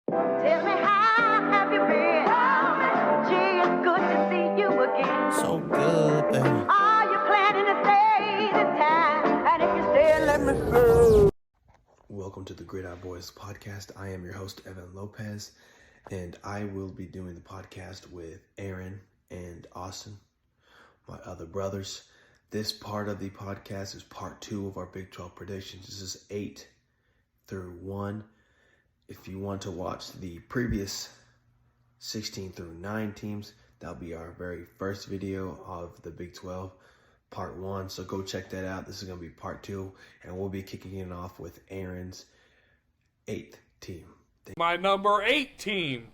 Tell me, how have you been? Gee, it's good to see you again. So good, baby. Are you planning to stay this time? And if you stay, let me stay. Welcome to the GridironBoyz podcast. I am your host, Evan Lopez, and I will be doing the podcast with Aaryn and Austin, my other brothers. This part of the podcast is part 2 of our Big 12 predictions. This is 8 through 1. If you want to watch the previous 16 through 9 teams, that'll be our very first video of the Big 12, part 1. So go check that out. This is going to be part 2, and we'll be kicking it off with Aaron's 8th team. My number 8 team,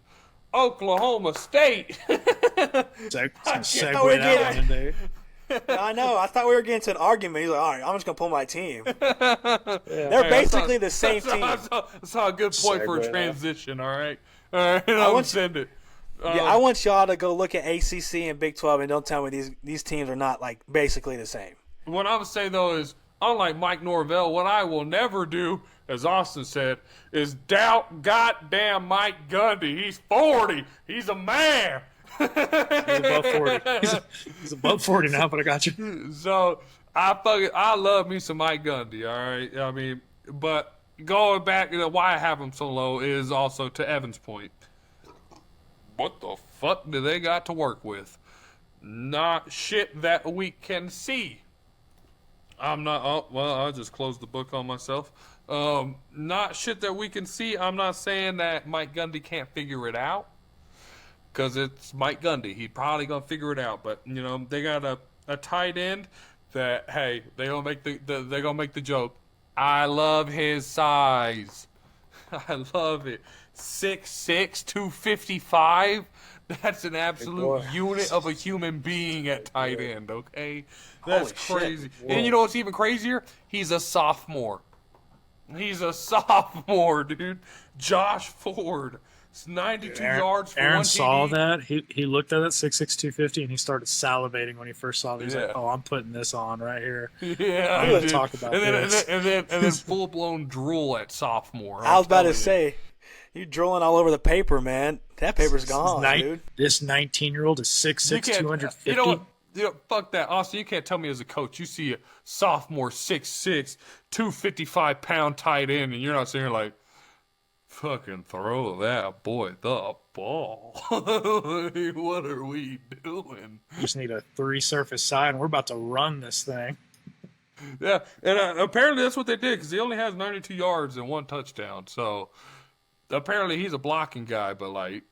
Oklahoma State. Segue that one, dude. I know. I thought we were getting to an argument. He's like, all right, I'm just going to pull my team. They're basically the same team. That's a good point for a transition, all right? All right, I'll send it. I want y'all to go look at ACC and Big 12 and don't tell me these teams are not, like, basically the same. What I would say, though, is unlike Mike Norvell, what I will never do, as Austin said, is doubt goddamn Mike Gundy. He's 40. He's a man. He's above 40. He's above 40 now, but I got you. So I love me some Mike Gundy. All right, I mean, but going back, why I have him so low is also to Evan's point. What the fuck do they got to work with? Not shit that we can see. I'm not. Oh, well, I just closed the book on myself. Not shit that we can see. I'm not saying that Mike Gundy can't figure it out. Because it's Mike Gundy. He's probably going to figure it out. But, you know, they got a tight end that, hey, they're going to make the joke. I love his size. I love it. 6'6", 255. That's an absolute unit of a human being at tight end, okay? That's crazy. And you know what's even crazier? He's a sophomore. He's a sophomore, dude. Josh Ford. It's 92 yards for Aaron one saw TD. that. He looked at it, 6'6", 250, and he started salivating when he first saw it. He's like, oh, I'm putting this on right here. Yeah, I'm going to talk about this. And then full-blown drool at sophomore. I was about to say, you're drooling all over the paper, man. That paper's gone, dude. This 19-year-old is 6'6", 250. You know what? Fuck that. Austin, you can't tell me as a coach you see a sophomore 6'6", 255-pound tight end, and you're not sitting here like, fucking throw that boy the ball. What are we doing? We just need a 3-surface side, and we're about to run this thing. Yeah, and apparently that's what they did because he only has 92 yards and 1 touchdown. So apparently he's a blocking guy, but like,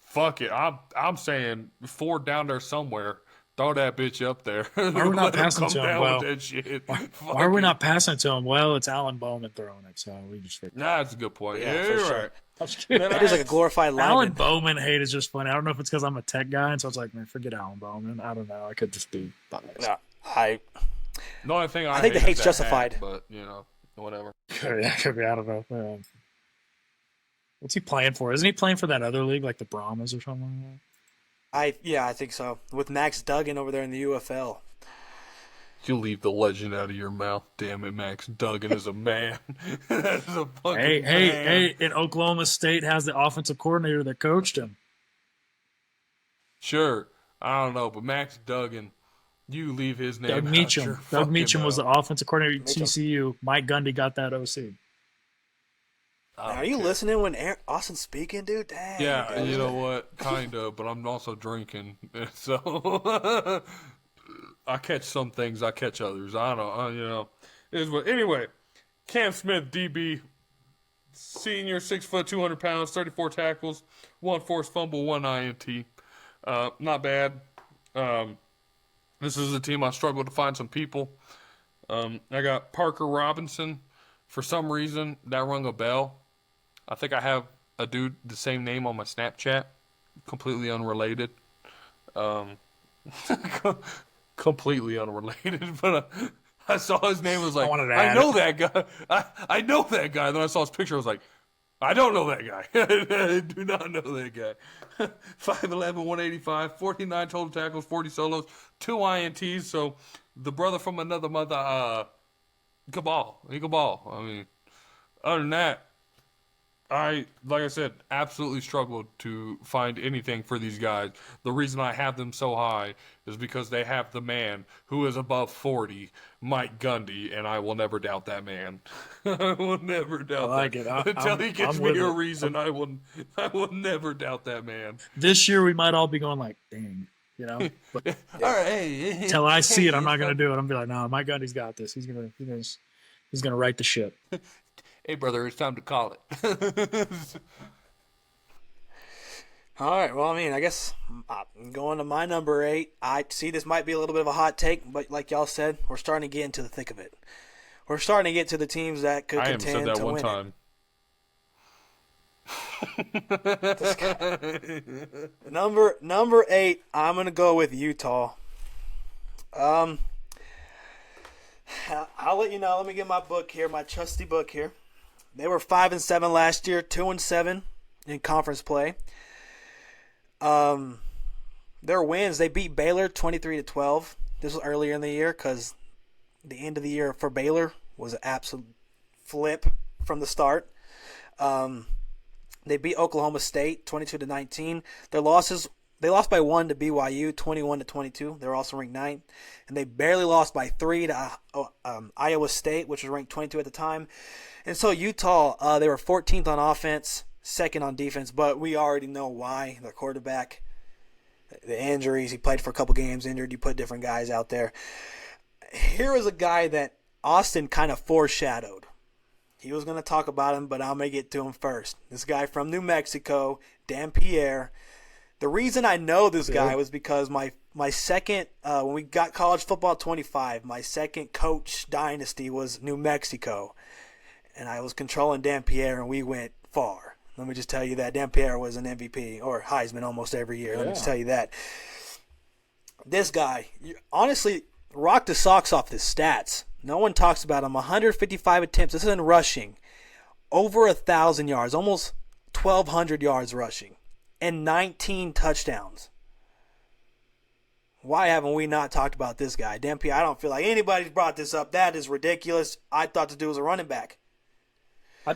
fuck it. I'm saying Ford down there somewhere. Throw that bitch up there. Why are we not passing to him well? Why are we not passing to him well? It's Alan Bowman throwing it, so we just figured. Nah, that's a good point. Yeah, for you're sure. right. That is like a glorified lineman. Alan Bowman hate is just funny. I don't know if it's because I'm a tech guy, and so it's like, man, forget Alan Bowman. I don't know. I could just be biased. No, The only thing I think the hate hate's is that justified. hat, but you know, whatever. Could be. I don't know. What's he playing for? Isn't he playing for that other league, like the Brahmas or something like that? I think so. With Max Duggan over there in the UFL. You leave the legend out of your mouth. Damn it, Max Duggan is a man. That's a fucking man. Hey, and Oklahoma State has the offensive coordinator that coached him. Sure. I don't know, but Max Duggan, you leave his name Doug out Meacham. your Doug fucking Meacham was the mouth. offensive coordinator at TCU. Mike Gundy got that OC. Are you listening when Austin's speaking, dude? Dang, Yeah, dude. you know what? Kind of, but I'm also drinking. So I catch some things, I catch others. I don't know. It is what. Anyway, Cam Smith, DB, senior, 6 foot, 200 pounds, 34 tackles, 1 forced fumble, 1 INT. Not bad. This is a team I struggled to find some people. I got Parker Robinson. For some reason, that rung a bell. I think I have a dude the same name on my Snapchat. Completely unrelated. Completely unrelated. But I saw his name. I was like, I know that guy. I know that guy. Then I saw his picture. I was like, I don't know that guy. I do not know that guy. 5'11", 185, 49 total tackles, 40 solos, 2 INTs. So the brother from another mother, he can ball. I mean, other than that, like I said, absolutely struggled to find anything for these guys. The reason I have them so high is because they have the man who is above 40, Mike Gundy, and I will never doubt that man. I will never doubt like that. it. Until he gives I'm me with a it. reason, I will never doubt that man. This year we might all be going like, dang, you know. But All right, hey, until I see it, I'm not hey, gonna do it. I'm gonna be like, no, my Gundy's got this. He's gonna right the ship. Hey, brother, it's time to call it. All right. Well, I mean, I guess I'm going to my number 8. I see this might be a little bit of a hot take, but like y'all said, we're starting to get into the thick of it. We're starting to get to the teams that could I haven't said contend that to one win time. Number 8, I'm gonna go with Utah. I'll let you know. Let me get my book here, my trusty book here. They were 5-7 last year, 2-7 in conference play. Their wins, they beat Baylor 23-12. This was earlier in the year because the end of the year for Baylor was an absolute flip from the start. They beat Oklahoma State 22-19. Their losses, they lost by 1 to BYU, 21-22. They're also ranked 9th. And they barely lost by 3 to Iowa State, which was ranked 22 at the time. And so Utah, they were 14th on offense, 2nd on defense, but we already know why. Their quarterback, the injuries, he played for a couple games injured. You put different guys out there. Here is a guy that Austin kind of foreshadowed. He was going to talk about him, but I'm going to get to him first. This guy from New Mexico, Dampier. The reason I know this guy was because my second, when we got college football 25, my second coach dynasty was New Mexico. And I was controlling Dampier, and we went far. Let me just tell you that. Dampier was an MVP or Heisman almost every year. Let me just tell you that. This guy, honestly, rocked the socks off his stats. No one talks about him. 155 attempts. This is in rushing. Over 1,000 yards. Almost 1,200 yards rushing. And 19 touchdowns. Why haven't we not talked about this guy? Dampier, I don't feel like anybody's brought this up. That is ridiculous. I thought the dude was a running back. I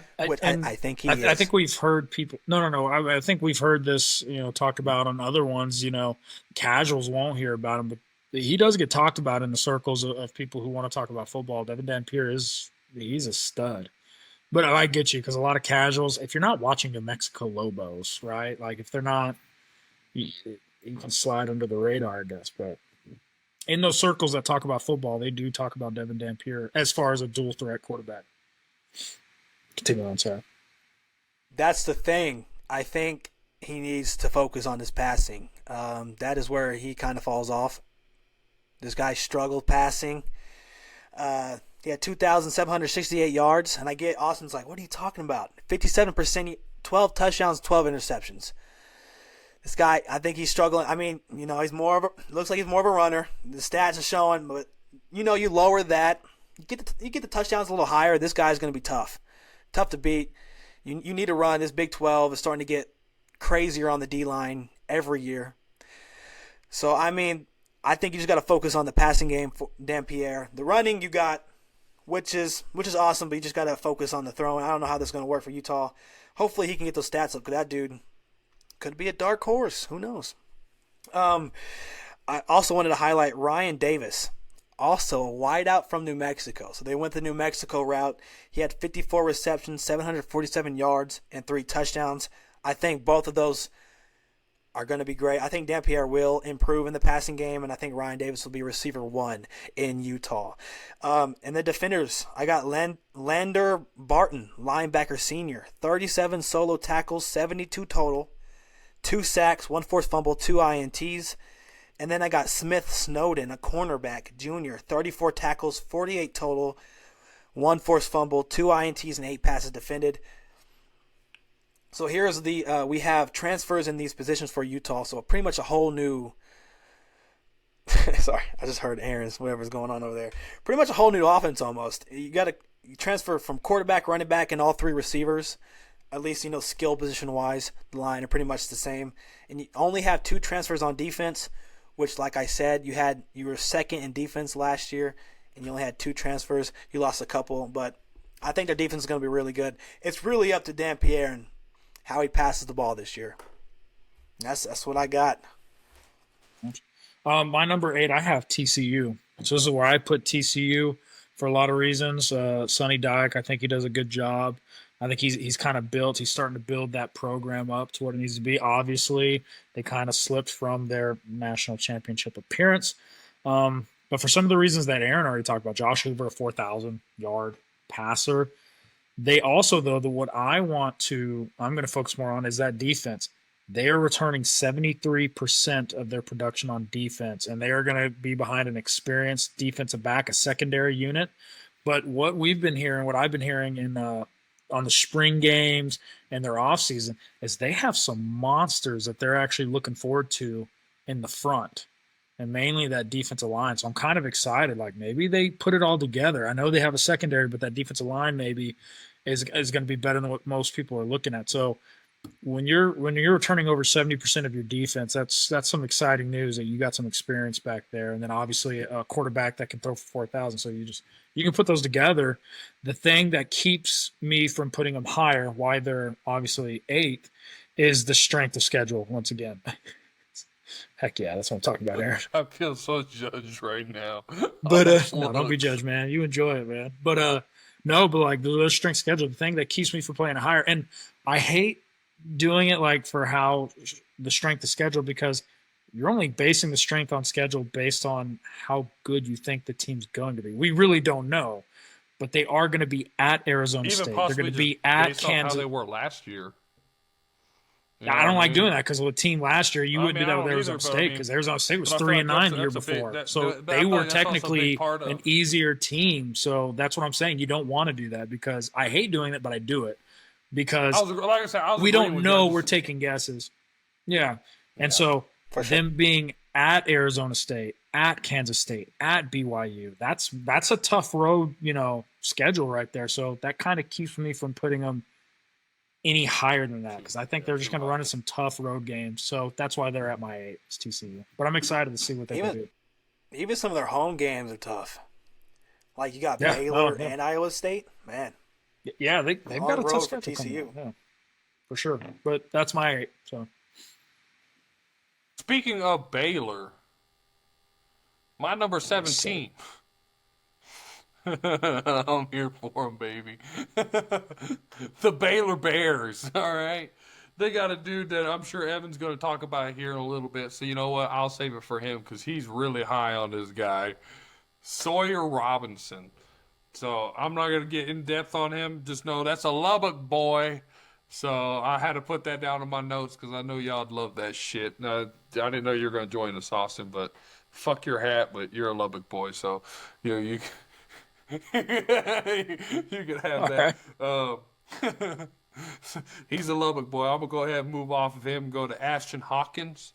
think he is. I think we've heard people. No. I think we've heard this, talked about on other ones. Casuals won't hear about him, but he does get talked about in the circles of people who want to talk about football. Evan Dampier he's a stud. But I get you because a lot of casuals, if you're not watching the Mexico Lobos, right? Like if they're not, you can slide under the radar, I guess. But in those circles that talk about football, they do talk about Evan Dampier as far as a dual threat quarterback. Continue on, sorry. That's the thing. I think he needs to focus on his passing. That is where he kind of falls off. This guy struggled passing. He had 2,768 yards, and I get Austin's like, what are you talking about? 57%, 12 touchdowns, 12 interceptions. This guy, I think he's struggling. I mean, he's looks like he's more of a runner. The stats are showing, but you lower that, you get the touchdowns a little higher. This guy's going to be tough to beat. You need to run. This Big 12 is starting to get crazier on the D-line every year. So, I mean, I think you just got to focus on the passing game for Dampier. The running you got, which is awesome, but you just got to focus on the throwing. I don't know how this is going to work for Utah. Hopefully he can get those stats up because that dude could be a dark horse. Who knows? I also wanted to highlight Ryan Davis. Also a wideout from New Mexico. So they went the New Mexico route. He had 54 receptions, 747 yards, and 3 touchdowns. I think both of those are going to be great. I think Dampier will improve in the passing game, and I think Ryan Davis will be receiver 1 in Utah. And the defenders, I got Lander Barton, linebacker senior, 37 solo tackles, 72 total, 2 sacks, 1 forced fumble, 2 INTs. And then I got Smith Snowden, a cornerback, junior, 34 tackles, 48 total, 1 forced fumble, 2 INTs, and 8 passes defended. So here's we have transfers in these positions for Utah. So pretty much a whole new sorry, I just heard Aaron's whatever's going on over there. Pretty much a whole new offense almost. You got to transfer from quarterback, running back, and all 3 receivers. At least, skill position wise, the line are pretty much the same. And you only have 2 transfers on defense, which, like I said, you were 2nd in defense last year, and you only had 2 transfers. You lost a couple, but I think their defense is going to be really good. It's really up to Dan Pierre and how he passes the ball this year. That's what I got. My number 8, I have TCU. So this is where I put TCU for a lot of reasons. Sonny Dykes, I think he does a good job. I think he's kind of built. He's starting to build that program up to what it needs to be. Obviously, they kind of slipped from their national championship appearance. But for some of the reasons that Aaron already talked about, Josh Hoover, a 4,000-yard passer. They also, though, what I'm going to focus more on is that defense. They are returning 73% of their production on defense, and they are going to be behind an experienced defensive back, a secondary unit. But what we've been hearing, what I've been hearing on the spring games and their offseason, is they have some monsters that they're actually looking forward to in the front, and mainly that defensive line. So I'm kind of excited. Like, maybe they put it all together. I know they have a secondary, but that defensive line maybe is going to be better than what most people are looking at. So when you're returning over 70% of your defense, that's some exciting news that you got some experience back there, and then obviously a quarterback that can throw for 4,000. So you can put those together. The thing that keeps me from putting them higher, why they're obviously 8th, is the strength of schedule. Once again, heck yeah, that's what I'm talking about, Aaron. I feel so judged right now. But no, don't be judged, man. You enjoy it, man. But no, but like the strength schedule, the thing that keeps me from playing higher, and I hate doing it like for how the strength of schedule, because you're only basing the strength on schedule based on how good you think the team's going to be. We really don't know, but they are going to be at Arizona Even State. They're going to be at Kansas. How they were last year. I don't like doing that because with the team last year, you wouldn't do that with Arizona State because Arizona State was 3-9 the year before. So they were technically an easier team. So that's what I'm saying. You don't want to do that because I hate doing it, but I do it because like I said, we don't know. We're taking guesses. Yeah. And so them being at Arizona State, at Kansas State, at BYU, that's a tough road, schedule right there. So that kind of keeps me from putting them any higher than that because I think they're just going to run in some tough road games. So that's why they're at my 8. It's TCU. But I'm excited to see what they can do. Even some of their home games are tough. Like you got Baylor and Iowa State. Man. Yeah, they've got a tough schedule for TCU. Yeah, for sure. But that's my 8. So. Speaking of Baylor, my number 17. I'm here for them, baby. The Baylor Bears, all right? They got a dude that I'm sure Evan's going to talk about here in a little bit. So you know what? I'll save it for him because he's really high on this guy, Sawyer Robinson. So I'm not going to get in depth on him. Just know that's a Lubbock boy. So I had to put that down in my notes because I know y'all'd love that shit. I didn't know you were going to join us, Austin, but fuck your hat, but you're a Lubbock boy. So, you you can have that. He's a Lubbock boy. I'm going to go ahead and move off of him and go to Ashton Hawkins.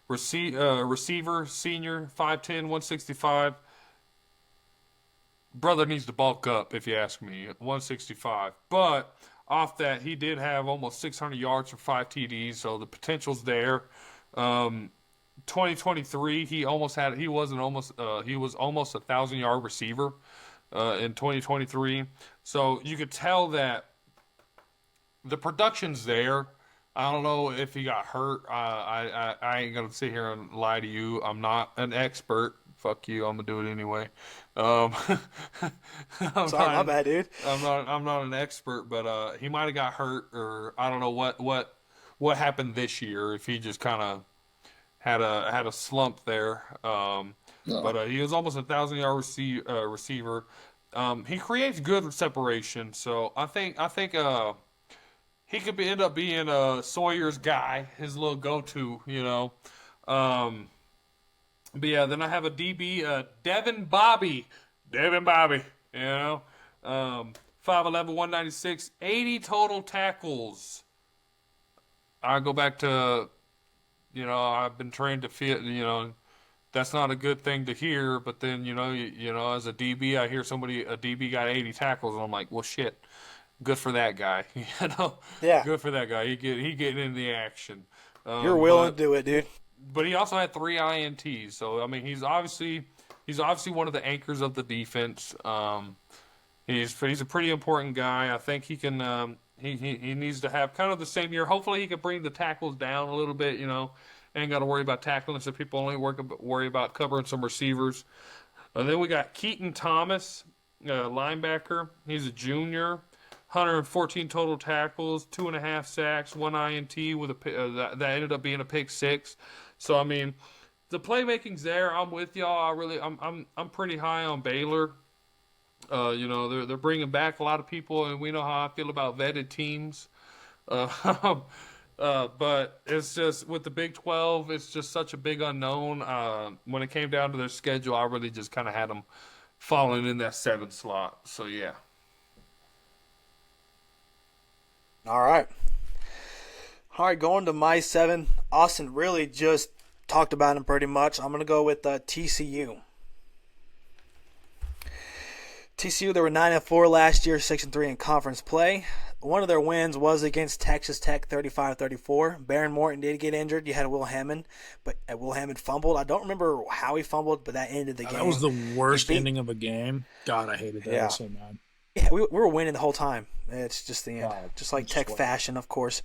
Receiver, senior, 5'10", 165. Brother needs to bulk up, if you ask me, 165. But off that, he did have almost 600 yards for 5 TDs, so the potential's there. 2023, he was almost a 1,000-yard receiver in 2023. So you could tell that the production's there. I don't know if he got hurt. I ain't gonna sit here and lie to you. I'm not an expert. Fuck you. I'm gonna do it anyway. Sorry, my bad, dude. I'm not an expert, but he might have got hurt, or I don't know what happened this year. If he just kind of had a slump there, but he was almost a 1,000-yard receiver. He creates good separation, so I think he could end up being Sawyer's guy, his little go-to, But yeah, then I have a DB, Devin Bobby, 5'11", 196, 80 total tackles. I go back to, I've been trained to feel, that's not a good thing to hear. But then, as a DB, I hear a DB got 80 tackles, and I'm like, well, shit, good for that guy, Yeah. Good for that guy. He getting in the action. You're willing to do it, dude. But he also had 3 INTs, so I mean, he's obviously one of the anchors of the defense. He's a pretty important guy. I think he can. He needs to have kind of the same year. Hopefully, he can bring the tackles down a little bit. Ain't got to worry about tackling. So people only worry about covering some receivers. And then we got Keaton Thomas, linebacker. He's a junior. 114 total tackles, 2.5 sacks, 1 INT with that ended up being a pick six. So I mean, the playmaking's there. I'm with y'all. I'm pretty high on Baylor. They're bringing back a lot of people, and we know how I feel about vetted teams. But it's just with the Big 12, it's just such a big unknown. When it came down to their schedule, I really just kind of had them falling in that 7 slot. So yeah. All right. Going to my 7. Austin really just talked about him pretty much. I'm going to go with TCU. TCU, they were 9-4 last year, 6-3 in conference play. One of their wins was against Texas Tech, 35-34. Baron Morton did get injured. You had Will Hammond, but Will Hammond fumbled. I don't remember how he fumbled, but that ended the game. That was the worst ending of a game. God, I hated that. Yeah. I was so mad. Yeah, we were winning the whole time. It's just the end. Just like Tech fashion, of course.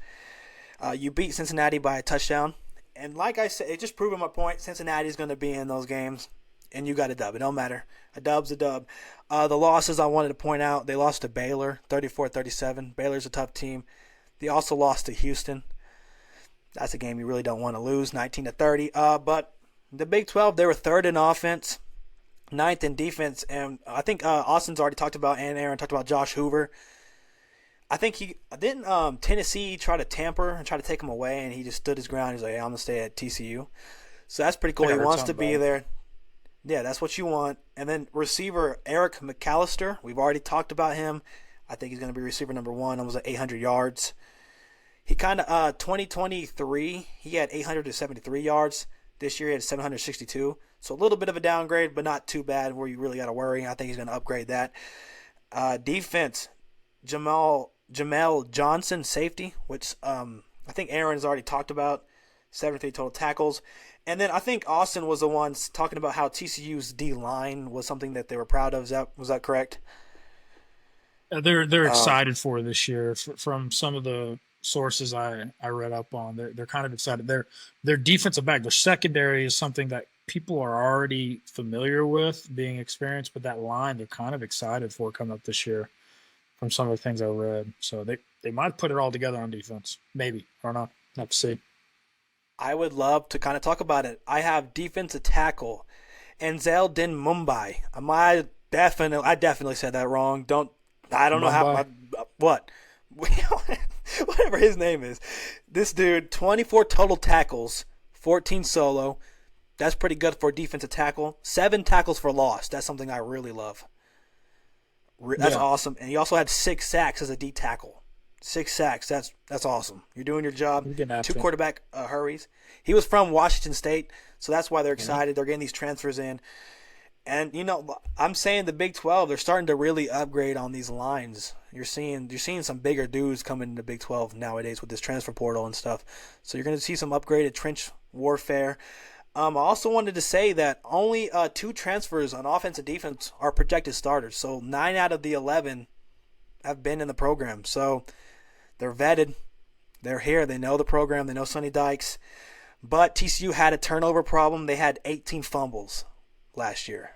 You beat Cincinnati by a touchdown. And like I said, it just proved my point. Cincinnati's going to be in those games, and you got a dub. It don't matter. A dub's a dub. The losses I wanted to point out, they lost to Baylor, 34-37. Baylor's a tough team. They also lost to Houston. That's a game you really don't want to lose, 19-30. But the Big 12, they were 3rd in offense, 9th in defense. And I think Austin's already talked about, and Aaron talked about Josh Hoover. I think he didn't Tennessee try to tamper and try to take him away, and he just stood his ground. He's like, hey, I'm going to stay at TCU. So that's pretty cool. He wants to be there. Yeah, that's what you want. And then receiver Eric McAllister, we've already talked about him. I think he's going to be receiver number 1. Almost at 800 yards. He kind of 2023, he had 873 yards. This year he had 762. So a little bit of a downgrade, but not too bad where you really got to worry. I think he's going to upgrade that. Defense, Jamel Johnson, safety, which I think Aaron has already talked about. 73 total tackles. And then I think Austin was the one talking about how TCU's D-line was something that they were proud of. Was that correct? They're excited for this year. From some of the sources I read up on, they're kind of excited. Their defensive back, their secondary is something that people are already familiar with, being experienced, but that line they're kind of excited for coming up this year from some of the things I read. So they might put it all together on defense. Maybe. I don't know. Have to see. I would love to kind of talk about it. I have defensive tackle, Enzel Din Mumbai. I definitely said that wrong. I don't know how. What? Whatever his name is. This dude, 24 total tackles, 14 solo. That's pretty good for a defensive tackle. 7 tackles for loss. That's something I really love. That's awesome. And he also had 6 sacks as a D tackle. 6 sacks. That's awesome. You're doing your job. 2 quarterback hurries. He was from Washington State, so that's why they're excited. They're getting these transfers in. And, I'm saying the Big 12, they're starting to really upgrade on these lines. You're seeing some bigger dudes coming into Big 12 nowadays with this transfer portal and stuff. So you're going to see some upgraded trench warfare. I also wanted to say that only 2 transfers on offense and defense are projected starters. So 9 out of the 11 have been in the program. So they're vetted. They're here. They know the program. They know Sonny Dykes. But TCU had a turnover problem. They had 18 fumbles last year.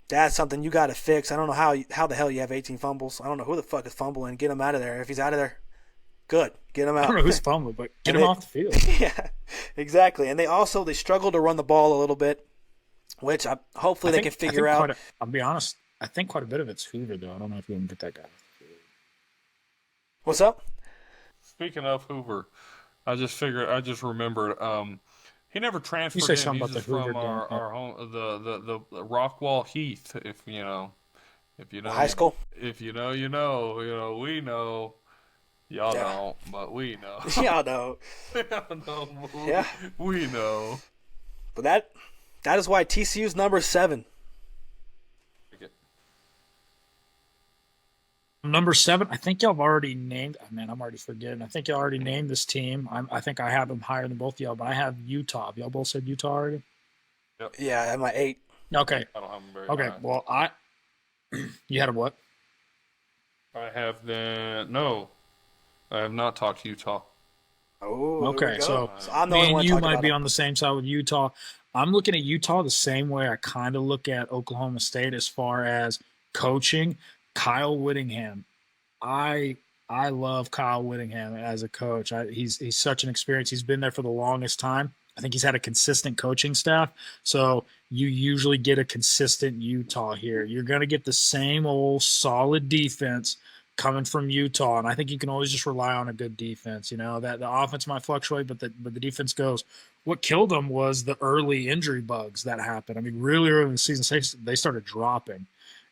That's something you got to fix. I don't know how the hell you have 18 fumbles. I don't know who the fuck is fumbling. Get him out of there. If he's out of there, good. Get him out. I don't know who's fumbling, but get him off the field. Yeah, exactly. And they struggle to run the ball a little bit, which hopefully they can figure out. I'll be honest. I think quite a bit of it's Hoover, though. I don't know if you can get that guy. What's up? Speaking of Hoover, I just remembered. He never transferred. You say in. something He's about the from Hoover our home, the Rockwall Heath. If you know, high school. If you know, you know. We know. Y'all don't, but we know. Y'all know. Y'all know. Yeah, we know. But that is why TCU's number 7. Number 7, I think y'all have already named. Oh, man, I'm already forgetting. I think y'all already named this team. I think I have them higher than both of y'all, but I have Utah. Y'all both said Utah already? Yep. Yeah, I have my 8. Okay. I don't have them very high. Well, you had a what? I have them. No, I have not talked Utah. Oh, here we Okay, go. so I'm the me only and one you talking might about be them. on the same side with Utah. I'm looking at Utah the same way I kind of look at Oklahoma State as far as coaching. Kyle Whittingham, I I love Kyle Whittingham as a coach. He's such an experience. He's been there for the longest time. I think he's had a consistent coaching staff. So you usually get a consistent Utah here. You're going to get the same old solid defense coming from Utah, and I think you can always just rely on a good defense. You know that the offense might fluctuate, but the defense goes. What killed them was the early injury bugs that happened. I mean, really early in the season, they started dropping,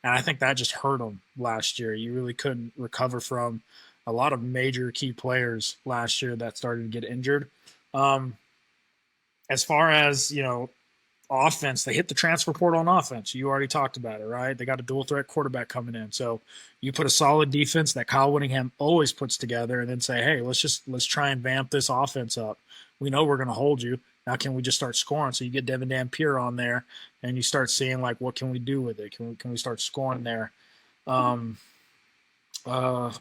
and I think that just hurt them last year. You really couldn't recover from a lot of major key players last year that started to get injured. Um, as far as offense, they hit the transfer portal on offense. You already talked about it, right? They got a dual threat quarterback coming in, so you put a solid defense that Kyle Whittingham always puts together, and then say, hey, let's try and vamp this offense up. We know we're going to hold you. Now can we just start scoring? So you get Devin Dampier on there, and you start seeing like what can we do with it? Can we start scoring there? What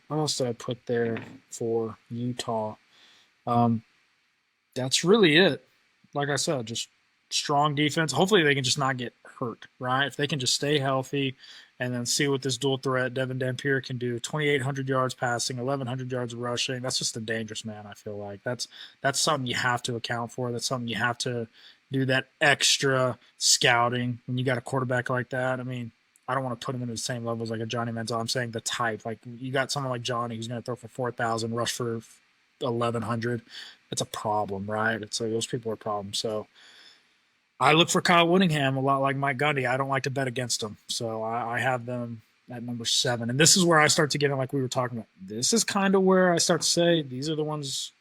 else did I put there for Utah? That's really it. Like I said, just strong defense. Hopefully they can just not get hurt, right? If they can just stay healthy and then see what this dual threat Devin Dampier can do. 2,800 yards passing, 1,100 yards rushing. That's just a dangerous man, I feel like. That's something you have to account for. That's something you have to do that extra scouting when you got a quarterback like that. I mean, I don't want to put him into the same level as like a Johnny Manziel. I'm saying the type. Like you got someone like Johnny who's going to throw for 4,000, rush for 1,100. It's a problem, right? It's like those people are problems. So I look for Kyle Whittingham a lot like Mike Gundy. I don't like to bet against him. So I have them at number 7. And this is where I start to get in, like we were talking about. This is kind of where I start to say these are the ones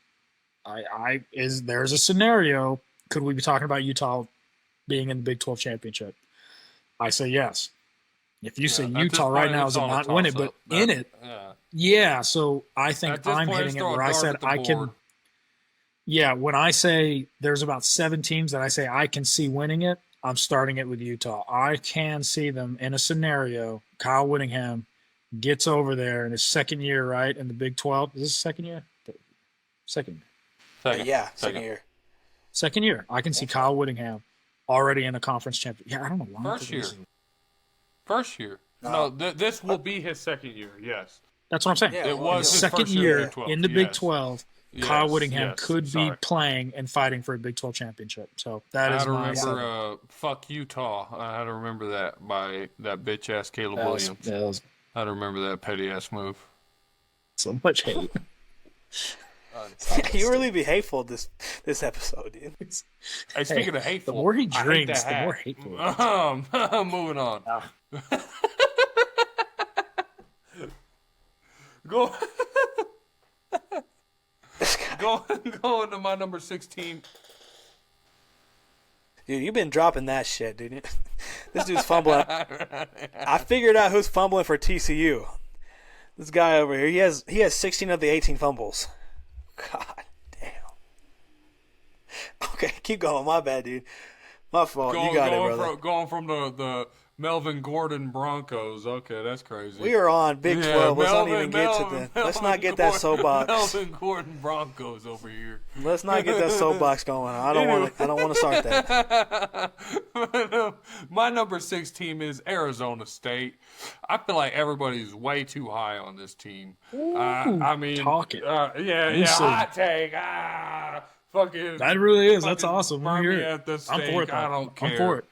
there's a scenario. Could we be talking about Utah being in the Big 12 championship? I say yes. If you say Utah right now is not win it, but in it, yeah. So I think I'm hitting it where I said I can. Yeah, when I say there's about 7 teams that I say I can see winning it, I'm starting it with Utah. I can see them in a scenario. Kyle Whittingham gets over there in his second year, right, in the Big 12. Is this his second year? Second. Yeah, second year. Second year. I can see Kyle Whittingham already in a conference championship. Yeah, I don't know why. First year. No, this will be his second year, yes. That's what I'm saying. Yeah, It was his second first year in the Big yes. 12. Yes, Kyle Whittingham could be sorry. playing and fighghting for a Big 12 championship. So that I is had to my remember fuck Utah. I had to remember that by that bitch ass Caleb Williams. That was I had to remember that petty ass move. so much hate. You really be hateful this episode, dude. Hey, speaking of hateful, the more he I hate drinks, that the hat. more hateful he is. Moving on. Ah. Go. Going to my number 16. Dude, you've been dropping that shit, dude. This dude's fumbling. I figured out who's fumbling for TCU. This guy over here. He has 16 of the 18 fumbles. God damn. Okay, keep going. My bad, dude. My fault. You got it, brother. Going from the Melvin Gordon Broncos. Okay, that's crazy. We are on Big 12. Let's not even get to that. Let's not get that soapbox. Melvin Gordon Broncos over here. Let's not get that soapbox going. I don't want to start that. My number 6 team is Arizona State. I feel like everybody's way too high on this team. I mean, talk it. Hot take. Fucking. That really is. That's awesome. Burn We're me here. at the I'm stake. for it. I don't care. I'm for it.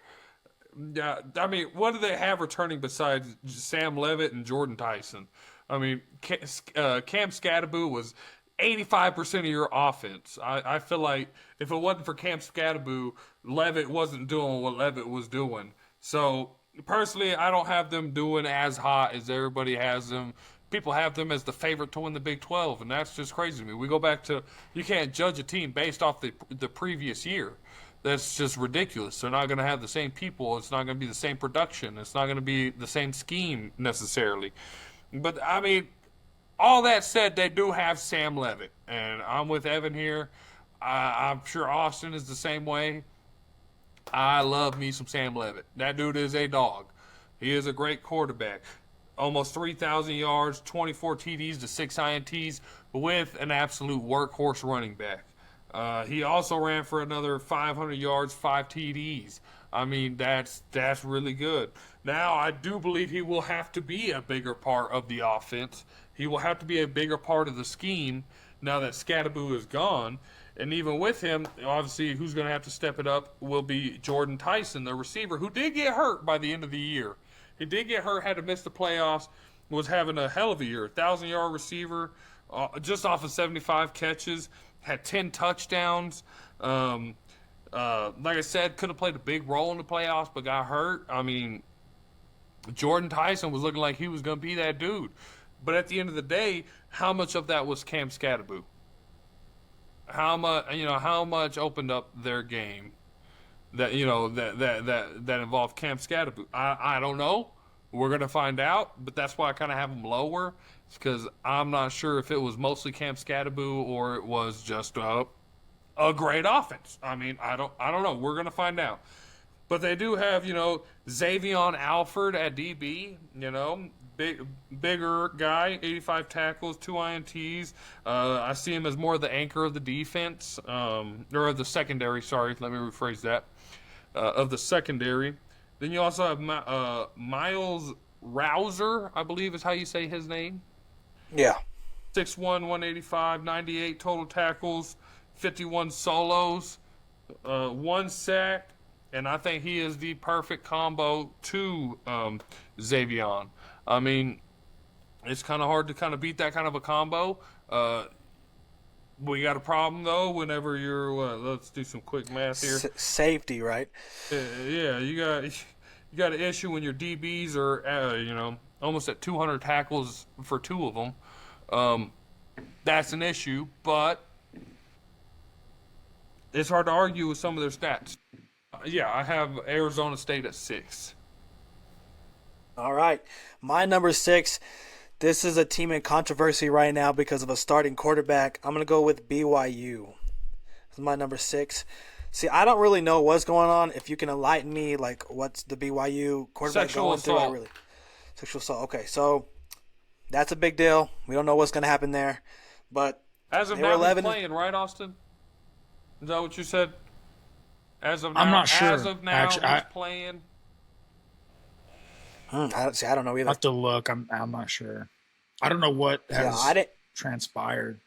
Yeah, I mean, what do they have returning besides Sam Levitt and Jordan Tyson? I mean, Cam Scatteraboo was 85% of your offense. I feel like if it wasn't for Cam Scatteraboo, Levitt wasn't doing what Levitt was doing. So, personally, I don't have them doing as hot as everybody has them. People have them as the favorite to win the Big 12, and that's just crazy to me. We go back to, you can't judge a team based off the previous year. That's just ridiculous. They're not going to have the same people. It's not going to be the same production. It's not going to be the same scheme necessarily. But, I mean, all that said, they do have Sam Levitt. And I'm with Evan here. I'm sure Austin is the same way. I love me some Sam Levitt. That dude is a dog. He is a great quarterback. almost 3,000 yards, 24 TDs to 6 INTs with an absolute workhorse running back. He also ran for another 500 yards, 5 TDs. I mean, that's really good. Now, I do believe he will have to be a bigger part of the offense. He will have to be a bigger part of the scheme now that Scattaboo is gone. And even with him, obviously, who's going to have to step it up will be Jordan Tyson, the receiver, who did get hurt by the end of the year. He did get hurt, had to miss the playoffs, was having a hell of a year. 1,000-yard receiver, just off of 75 catches, had 10 touchdowns. Like I said, could have played a big role in the playoffs, but got hurt. I mean, Jordan Tyson was looking like he was going to be that dude. But at the end of the day, how much of that was Cam Scattaboo? How much opened up their game that involved Cam Scattaboo? I don't know. We're gonna find out, but that's why I kind of have them lower, because I'm not sure if it was mostly Cam Scattaboo or it was just a great offense. I mean, I don't know. We're gonna find out. But they do have, Xavion Alford at DB, bigger guy, 85 tackles, 2 INTs. I see him as more of the anchor of the defense, or of the secondary, sorry, let me rephrase that, of the secondary. Then you also have Miles Rouser, I believe is how you say his name. Yeah. 6'1", 185, 98 total tackles, 51 solos, 1 sack, and I think he is the perfect combo to Xavion. I mean, it's kind of hard to kind of beat that kind of a combo. We got a problem, though, whenever you're, let's do some quick math here. Safety, right? Yeah, you got an issue when your DBs are, almost at 200 tackles for 2 of them. That's an issue, but it's hard to argue with some of their stats. Yeah, I have Arizona State at 6. All right. My number 6, this is a team in controversy right now because of a starting quarterback. I'm going to go with BYU. This is my number 6. See, I don't really know what's going on. If you can enlighten me, like, what's the BYU quarterback Sexual assault. Sexual assault. Okay, so that's a big deal. We don't know what's going to happen there. But as of now, he's playing, right, Austin? Is that what you said? As of now, I'm not sure. As of now, Actually, he's playing. I don't know either. I have to look. I'm not sure. I don't know what has transpired.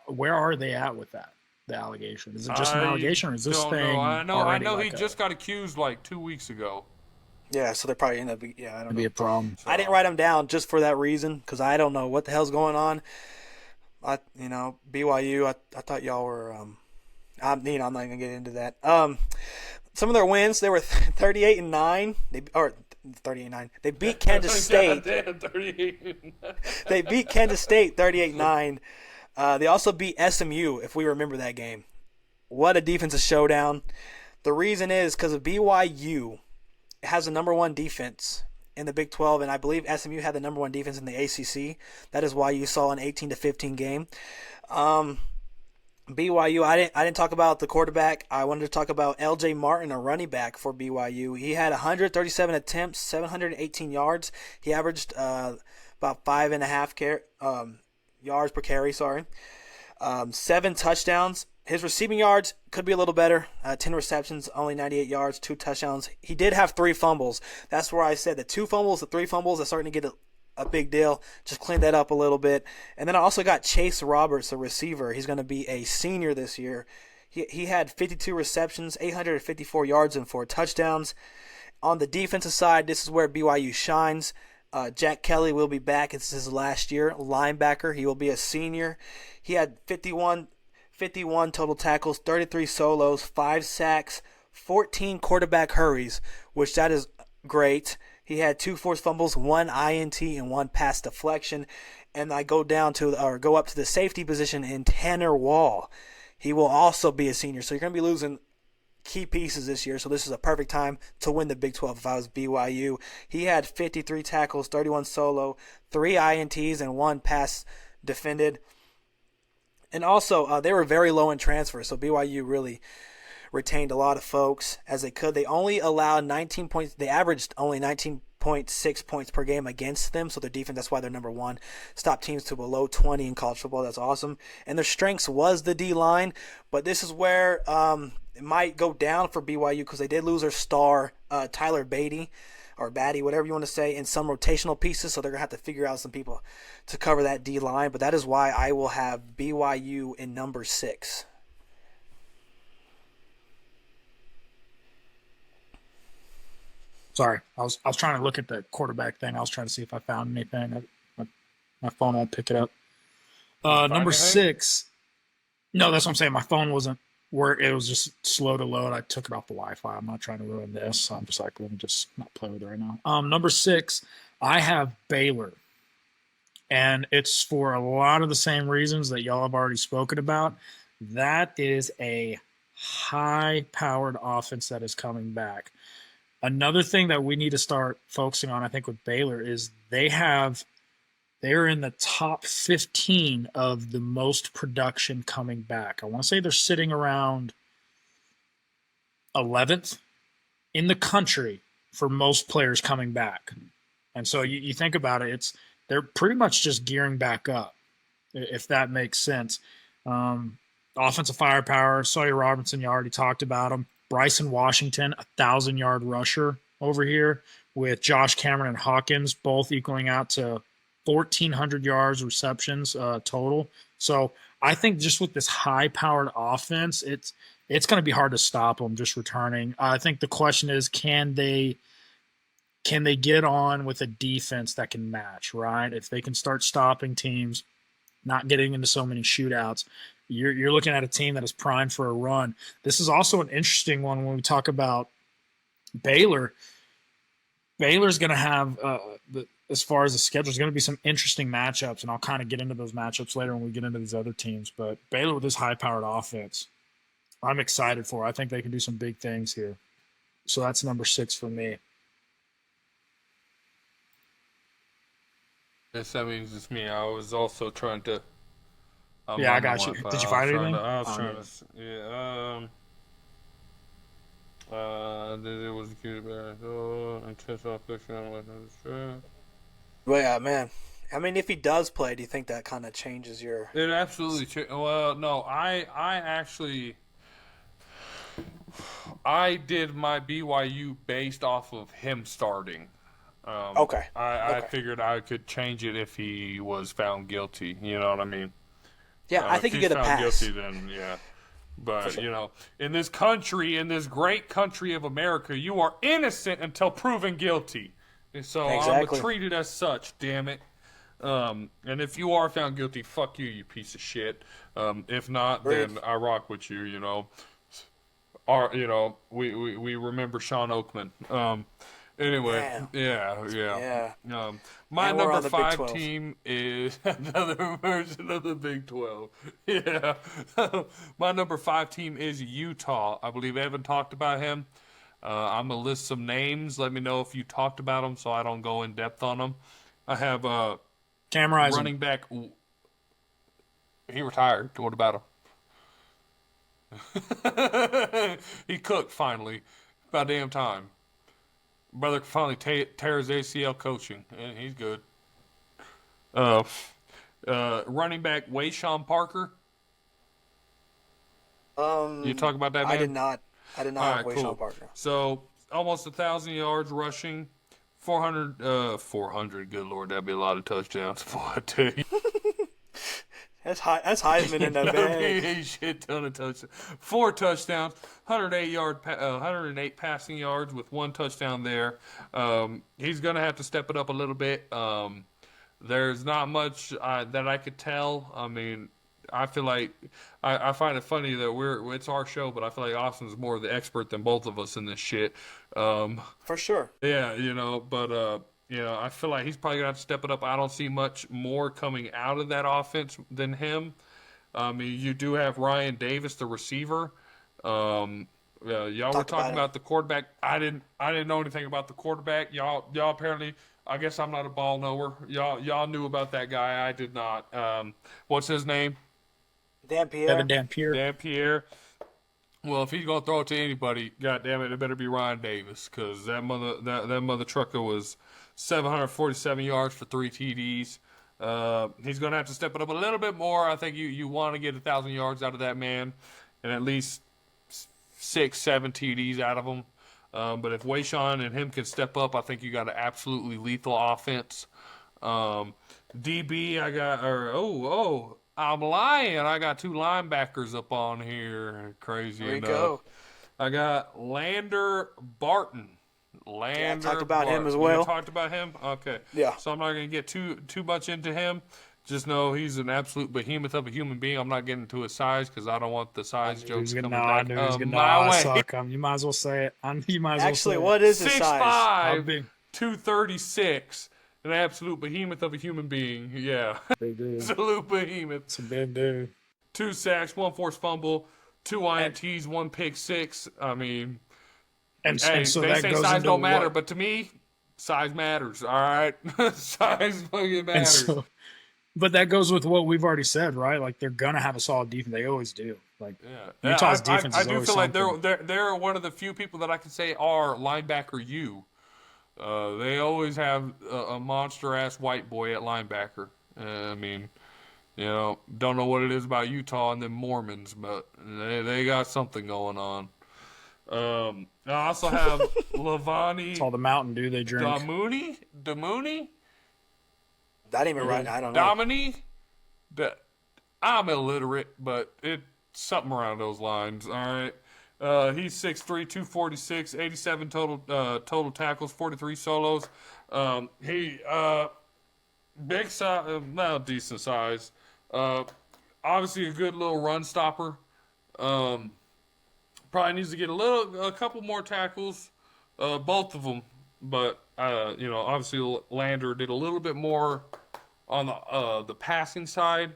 Where are they at with that? The allegation? Is it just an allegation, or is this thing? I know he just got accused like 2 weeks ago. Yeah, so they're probably I don't know. Be a problem. I didn't write them down just for that reason because I don't know what the hell's going on. BYU. I thought y'all were. I'm not even gonna get into that. Some of their wins, they were 38-9. 38-9. They beat Kansas State. They beat Kansas State 38-9. They also beat SMU, if we remember that game. What a defensive showdown. The reason is because of BYU has the number 1 defense in the Big 12, and I believe SMU had the number 1 defense in the ACC. That is why you saw an 18-15 game. BYU, I didn't talk about the quarterback. I wanted to talk about LJ Martin, a running back for BYU. He had 137 attempts, 718 yards. He averaged about 5.5 yards per carry. 7 touchdowns. His receiving yards could be a little better. 10 receptions, only 98 yards, 2 touchdowns. He did have 3 fumbles. That's where I said the 2 fumbles, the 3 fumbles are starting to get a big deal. Just clean that up a little bit. And then I also got Chase Roberts, a receiver. He's going to be a senior this year. He had 52 receptions, 854 yards, and 4 touchdowns. On the defensive side, this is where BYU shines. Jack Kelly will be back. It's his last year. Linebacker. He will be a senior. He had 51 total tackles, 33 solos, 5 sacks, 14 quarterback hurries, which that is great. He had 2 forced fumbles, 1 INT, and 1 pass deflection. And I go up to the safety position in Tanner Wall. He will also be a senior. So you're going to be losing key pieces this year. So this is a perfect time to win the Big 12 if I was BYU. He had 53 tackles, 31 solo, 3 INTs, and 1 pass defended. And also, they were very low in transfer. So BYU really retained a lot of folks as they could. They only allowed 19 points. They averaged only 19 20.6 points per game against them. So their defense, that's why they're number one. Stopped teams to below 20 in college football. That's awesome. And their strengths was the D-line. But this is where it might go down for BYU because they did lose their star, Tyler Beatty, or Batty, whatever you want to say, in some rotational pieces. So they're going to have to figure out some people to cover that D-line. But that is why I will have BYU in number 6. Sorry, I was trying to look at the quarterback thing. I was trying to see if I found anything. My phone won't pick it up. Number 6. No, that's what I'm saying. My phone wasn't where it was just slow to load. I took it off the Wi-Fi. I'm not trying to ruin this. So I'm just like, let me just not play with it right now. Number 6, I have Baylor. And it's for a lot of the same reasons that y'all have already spoken about. That is a high-powered offense that is coming back. Another thing that we need to start focusing on, I think, with Baylor is they're in the top 15 of the most production coming back. I want to say they're sitting around 11th in the country for most players coming back. And so you think about it, they're pretty much just gearing back up, if that makes sense. Offensive firepower, Sawyer Robinson, you already talked about him. Bryson Washington, 1,000-yard rusher over here, with Josh Cameron and Hawkins both equaling out to 1,400 yards receptions total. So I think just with this high-powered offense, it's going to be hard to stop them just returning. I think the question is, can they get on with a defense that can match, right? If they can start stopping teams, not getting into so many shootouts, you're looking at a team that is primed for a run. This is also an interesting one when we talk about Baylor. Baylor's going to have, as far as the schedule, there's going to be some interesting matchups, and I'll kind of get into those matchups later when we get into these other teams. But Baylor with this high-powered offense, I'm excited for. I think they can do some big things here. So that's number 6 for me. Yes, that means it's me. I was also trying to. Yeah, I got you. Did you find anything? I was trying to. Yeah. It was cute. Intense affliction. Well, yeah, man. I mean, if he does play, do you think that kind of changes your? It absolutely. Well, no. I actually. I did my BYU based off of him starting. Okay. I figured I could change it if he was found guilty. You know what I mean? Yeah, I think you get a pass. If he's found guilty, then yeah. But, sure. you know, in this country, in this great country of America, you are innocent until proven guilty. And so Exactly. I'm treated as such, damn it. And if you are found guilty, fuck you, you piece of shit. If not, then I rock with you, you know. We remember Sean Oakman. Anyway, yeah. My And we're number on the Big 5 12. team is another version of the Big 12. Yeah. My number 5 team is Utah. I believe Evan talked about him. I'm going to list some names. Let me know if you talked about them so I don't go in depth on them. I have Cam Rising. running back. He retired. What about him? He cooked finally. About damn time. Brother finally tear his ACL coaching, and he's good. Running back Wayshawn Parker. You talk about that, man? I did not have Wayshawn cool. Parker. So almost 1,000 yards rushing, 400. Good Lord, that'd be a lot of touchdowns. Boy, I tell you. That's Heisman in that bag. A shit ton of touchdowns. 4 touchdowns, 108 passing yards with 1 touchdown there. He's gonna have to step it up a little bit. There's not much that I could tell. I mean, I feel like I find it funny that it's our show, but I feel like Austin's more the expert than both of us in this shit. For sure. Yeah, but I feel like he's probably going to have to step it up. I don't see much more coming out of that offense than him. I mean, you do have Ryan Davis, the receiver. Y'all were talking about the quarterback. I didn't know anything about the quarterback. Y'all apparently, I guess I'm not a ball knower. Y'all knew about that guy. I did not. What's his name? Dampier. Evan Dampier. Dampier. Well, if he's gonna throw it to anybody, goddamn it better be Ryan Davis, because that mother trucker was 747 yards for 3 TDs. He's gonna have to step it up a little bit more. I think you want to get 1,000 yards out of that man, and at least 6, 7 TDs out of him. But if Wayshawn and him can step up, I think you got an absolutely lethal offense. DB, I'm lying. I got 2 linebackers up on here. Crazy There you enough. go. I got Lander Barton. I talked about him as well. You talked about him? Okay. Yeah. So I'm not going to get too much into him. Just know he's an absolute behemoth of a human being. I'm not getting into his size because I don't want the size jokes coming I back knew he was gonna my way. suck him. You might as well say it. You might as Actually, well say what is his size? 6'5", big? 236. An absolute behemoth of a human being. Yeah. Big dude. Absolute behemoth. It's a big dude. 2 sacks, 1 forced fumble, 2 INTs, 1 pick six. I mean, And hey, so they that say goes size into don't matter, what? but to me, size matters. All right, size fucking And matters. so, but that goes with what we've already said, right? Like they're gonna have a solid defense. They always do. Like Yeah. Utah's I defense I is do always feel like something. they're one of the few people that I can say are linebacker U. They always have a monster ass white boy at linebacker. I mean, don't know what it is about Utah and them Mormons, but they got something going on. I also have Lavani It's all the Mountain Dew they drink. Damuni, That ain't even right. I don't know. Domini. I'm illiterate, but it's something around those lines. All right. He's 6'3", 246, 87 total tackles, 43 solos. He big size, not decent size. Obviously a good little run stopper. Probably needs to get a couple more tackles, both of them. But obviously Lander did a little bit more on the passing side.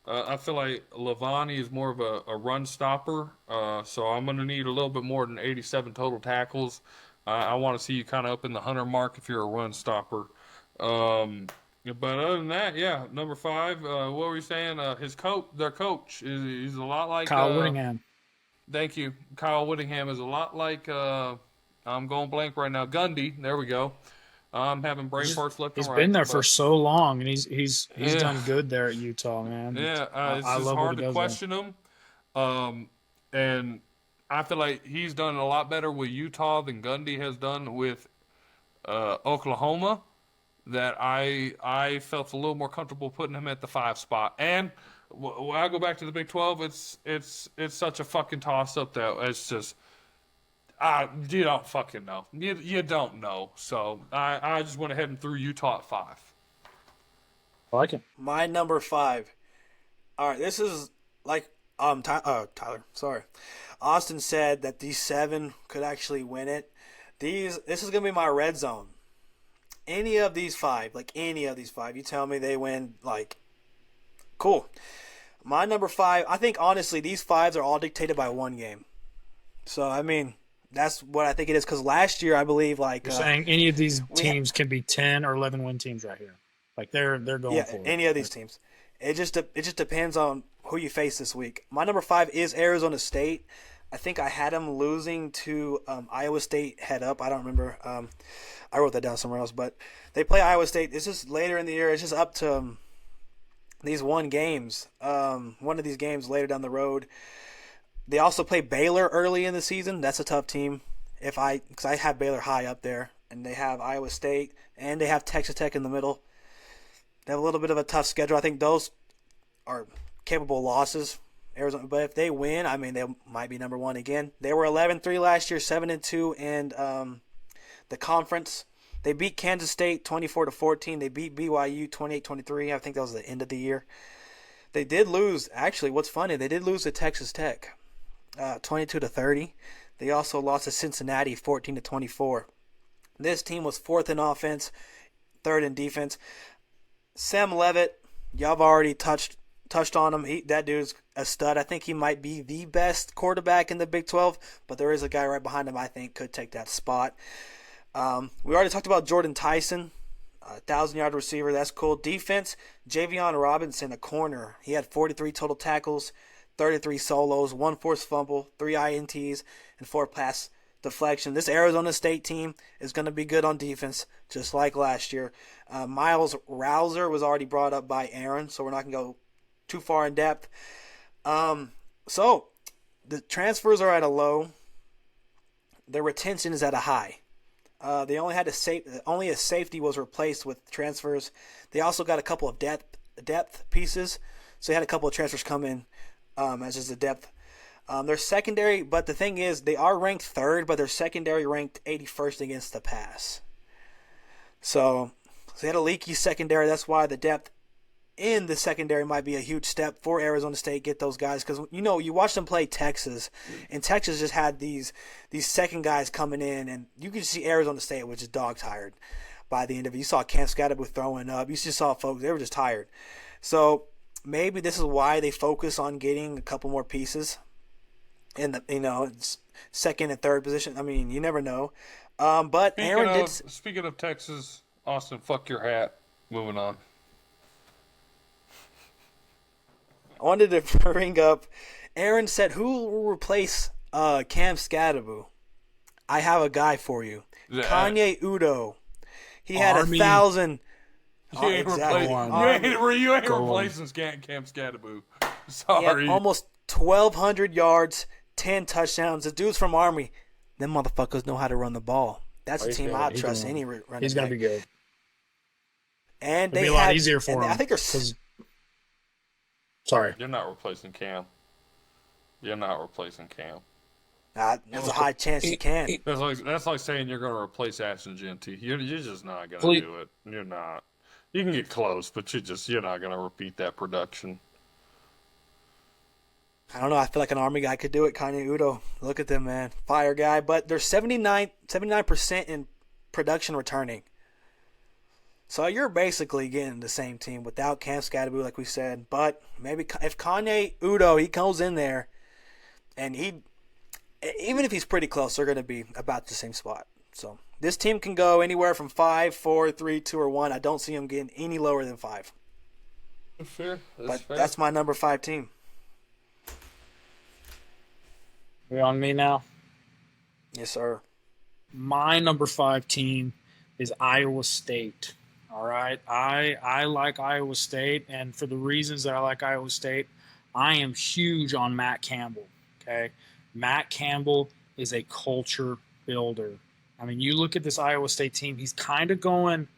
I feel like Lavani is more of a run stopper, so I'm going to need a little bit more than 87 total tackles. I want to see you kind of up in the 100 mark if you're a run stopper. But other than that, yeah, number 5. What were you saying? Their coach, is a lot like Kyle Whittingham. Thank you. Kyle Whittingham is a lot like I'm going blank right now. Gundy. There we go. I'm having brain farts left and He's right. been there for so long, and he's Yeah. done good there at Utah, man. Yeah, it's I just love what hard he to does question him. And I feel like he's done a lot better with Utah than Gundy has done with Oklahoma. That I felt a little more comfortable putting him at the 5 spot. And when I go back to the Big 12, it's such a fucking toss up that it's just you don't fucking know. You don't know. So I just went ahead and threw Utah at 5. I like it. My number 5. All right, this is like Tyler. Sorry, Austin said that these 7 could actually win it. This is gonna be my red zone. Any of these 5, you tell me they win, like, cool. My number 5, I think honestly these 5s are all dictated by one game. So I mean that's what I think it is, because last year I believe You're saying any of these teams can be 10 or 11 win teams right here. Like they're going for it. any of these teams. It just depends on who you face this week. My number 5 is Arizona State. I think I had them losing to Iowa State head up. I don't remember. I wrote that down somewhere else. But they play Iowa State. It's just later in the year. It's just up to these one games. One of these games later down the road. They also play Baylor early in the season. That's a tough team. Because I have Baylor high up there. And they have Iowa State. And they have Texas Tech in the middle. They have a little bit of a tough schedule. I think those are capable losses. Arizona, but if they win, I mean, they might be number 1 again. They were 11-3 last year, 7-2 in the conference. They beat Kansas State 24-14. They beat BYU 28-23. I think that was the end of the year. They did lose. Actually, what's funny, they did lose to Texas Tech 22-30. They also lost to Cincinnati 14-24. This team was 4th in offense, 3rd in defense. Sam Levitt, y'all have already touched on him. That dude's a stud. I think he might be the best quarterback in the Big 12, but there is a guy right behind him I think could take that spot. We already talked about Jordan Tyson, 1,000-yard receiver. That's cool. Defense, Javion Robinson, a corner. He had 43 total tackles, 33 solos, 1 forced fumble, 3 INTs, and 4 pass deflection. This Arizona State team is going to be good on defense, just like last year. Miles Rouser was already brought up by Aaron, so we're not going to go too far in depth. So the transfers are at a low. Their retention is at a high. They only had only a safety was replaced with transfers. They also got a couple of depth pieces, so they had a couple of transfers come in as just a depth. Their secondary, but the thing is, they are ranked 3rd, but their secondary ranked 81st against the pass. So they had a leaky secondary. That's why the depth in the secondary might be a huge step for Arizona State. Get those guys, because you watch them play Texas, and Texas just had these second guys coming in, and you could see Arizona State was just dog tired by the end of it. You saw Cam Scatterby throwing up. You just saw folks, they were just tired. So maybe this is why they focus on getting a couple more pieces in the second and third position. I mean, you never know. But Speaking of Texas, Austin, fuck your hat. Moving on. I wanted to bring up, Aaron said, who will replace Cam Scatterby? I have a guy for you. Kanye Udo. He had Army. 1,000. You ain't exactly. replacing Cam Scatterby. Sorry. He had almost 1,200 yards, 10 touchdowns. The dude's from Army. Them motherfuckers know how to run the ball. That's a team I trust any running back. He's going to be good. And It'll be a lot easier for him. I think they're... Sorry. You're not replacing Cam. There's a high chance you can. That's like saying you're going to replace Ashton Genty. You're just not going to do it. You're not. You can get close, but you're not going to repeat that production. I don't know. I feel like an Army guy could do it. Kanye Udo. Look at them, man. Fire guy. But they're 79% in production returning. So you're basically getting the same team without Cam Scatterby, like we said. But maybe if Kanye Udo, he goes in there, and even if he's pretty close, they're going to be about the same spot. So this team can go anywhere from 5, 4, 3, 2, or 1. I don't see them getting any lower than 5. Fair. That's my number 5 team. You on me now? Yes, sir. My number 5 team is Iowa State. All right. I like Iowa State, and for the reasons that I like Iowa State, I am huge on Matt Campbell. Okay. Matt Campbell is a culture builder. I mean, you look at this Iowa State team, he's kind of going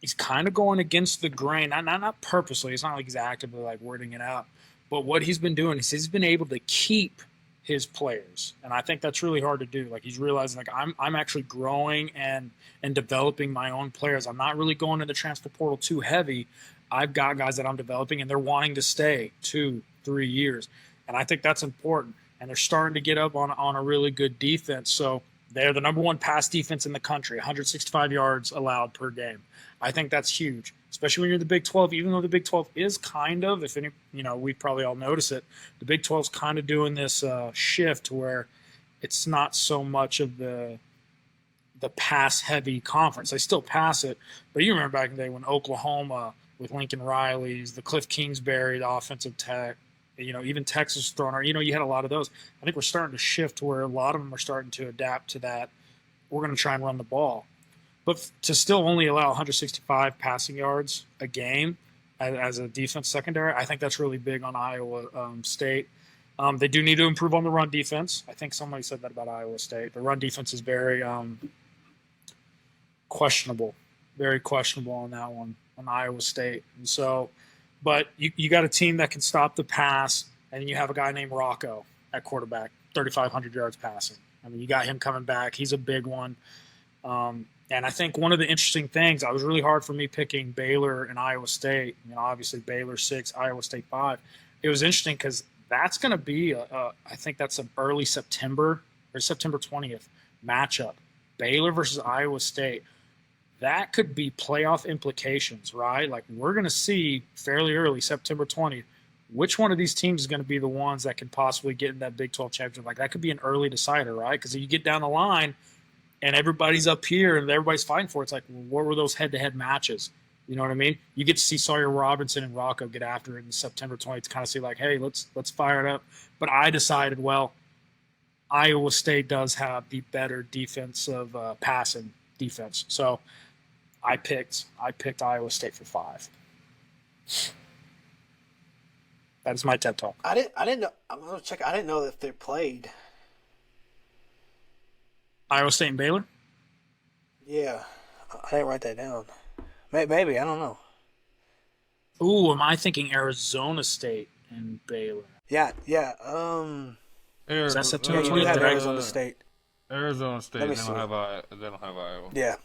against the grain. Not purposely. It's not like he's actively like wording it out. But what he's been doing is he's been able to keep his players, and I think that's really hard to do. Like, he's realizing, like, I'm actually growing and developing my own players. I'm not really going to the transfer portal too heavy. I've got guys that I'm developing, and they're wanting to stay 2-3 years, and I think that's important. And they're starting to get up on a really good defense. So they're the number 1 pass defense in the country, 165 yards allowed per game. I think that's huge, especially when you're in the Big 12, even though the Big 12 is kind of, if any, we probably all notice it, the Big 12 is kind of doing this shift where it's not so much of the pass-heavy conference. They still pass it, but you remember back in the day when Oklahoma with Lincoln Riley's, the Cliff Kingsbury, the offensive tech, even Texas throwing, you had a lot of those. I think we're starting to shift where a lot of them are starting to adapt to that. We're going to try and run the ball. But to still only allow 165 passing yards a game as a defense secondary, I think that's really big on Iowa State. They do need to improve on the run defense. I think somebody said that about Iowa State. The run defense is very questionable on that one, on Iowa State. And so, but you got a team that can stop the pass, and then you have a guy named Rocco at quarterback, 3,500 yards passing. I mean, you got him coming back. He's a big one. And I think one of the interesting things, it was really hard for me picking Baylor and Iowa State. Obviously Baylor 6, Iowa State 5. It was interesting because that's going to be, I think that's an early September or September 20th matchup. Baylor versus Iowa State. That could be playoff implications, right? Like, we're going to see fairly early, September 20th, which one of these teams is going to be the ones that could possibly get in that Big 12 championship. Like, that could be an early decider, right? Because if you get down the line and everybody's up here and everybody's fighting for it, it's like, well, what were those head-to-head matches? You know what I mean? You get to see Sawyer Robinson and Rocco get after it in September 20th to kind of see like, hey, let's fire it up. But I decided, well, Iowa State does have the better defensive passing defense, so I picked Iowa State for 5. That is my TED talk. I didn't know. I'm gonna check. I didn't know that they played. Iowa State and Baylor. Yeah, I didn't write that down. Maybe I don't know. Ooh, am I thinking Arizona State and Baylor? Yeah. Is that September You do have 20th? Arizona State. Arizona State. They Let me don't see. have Iowa. Yeah,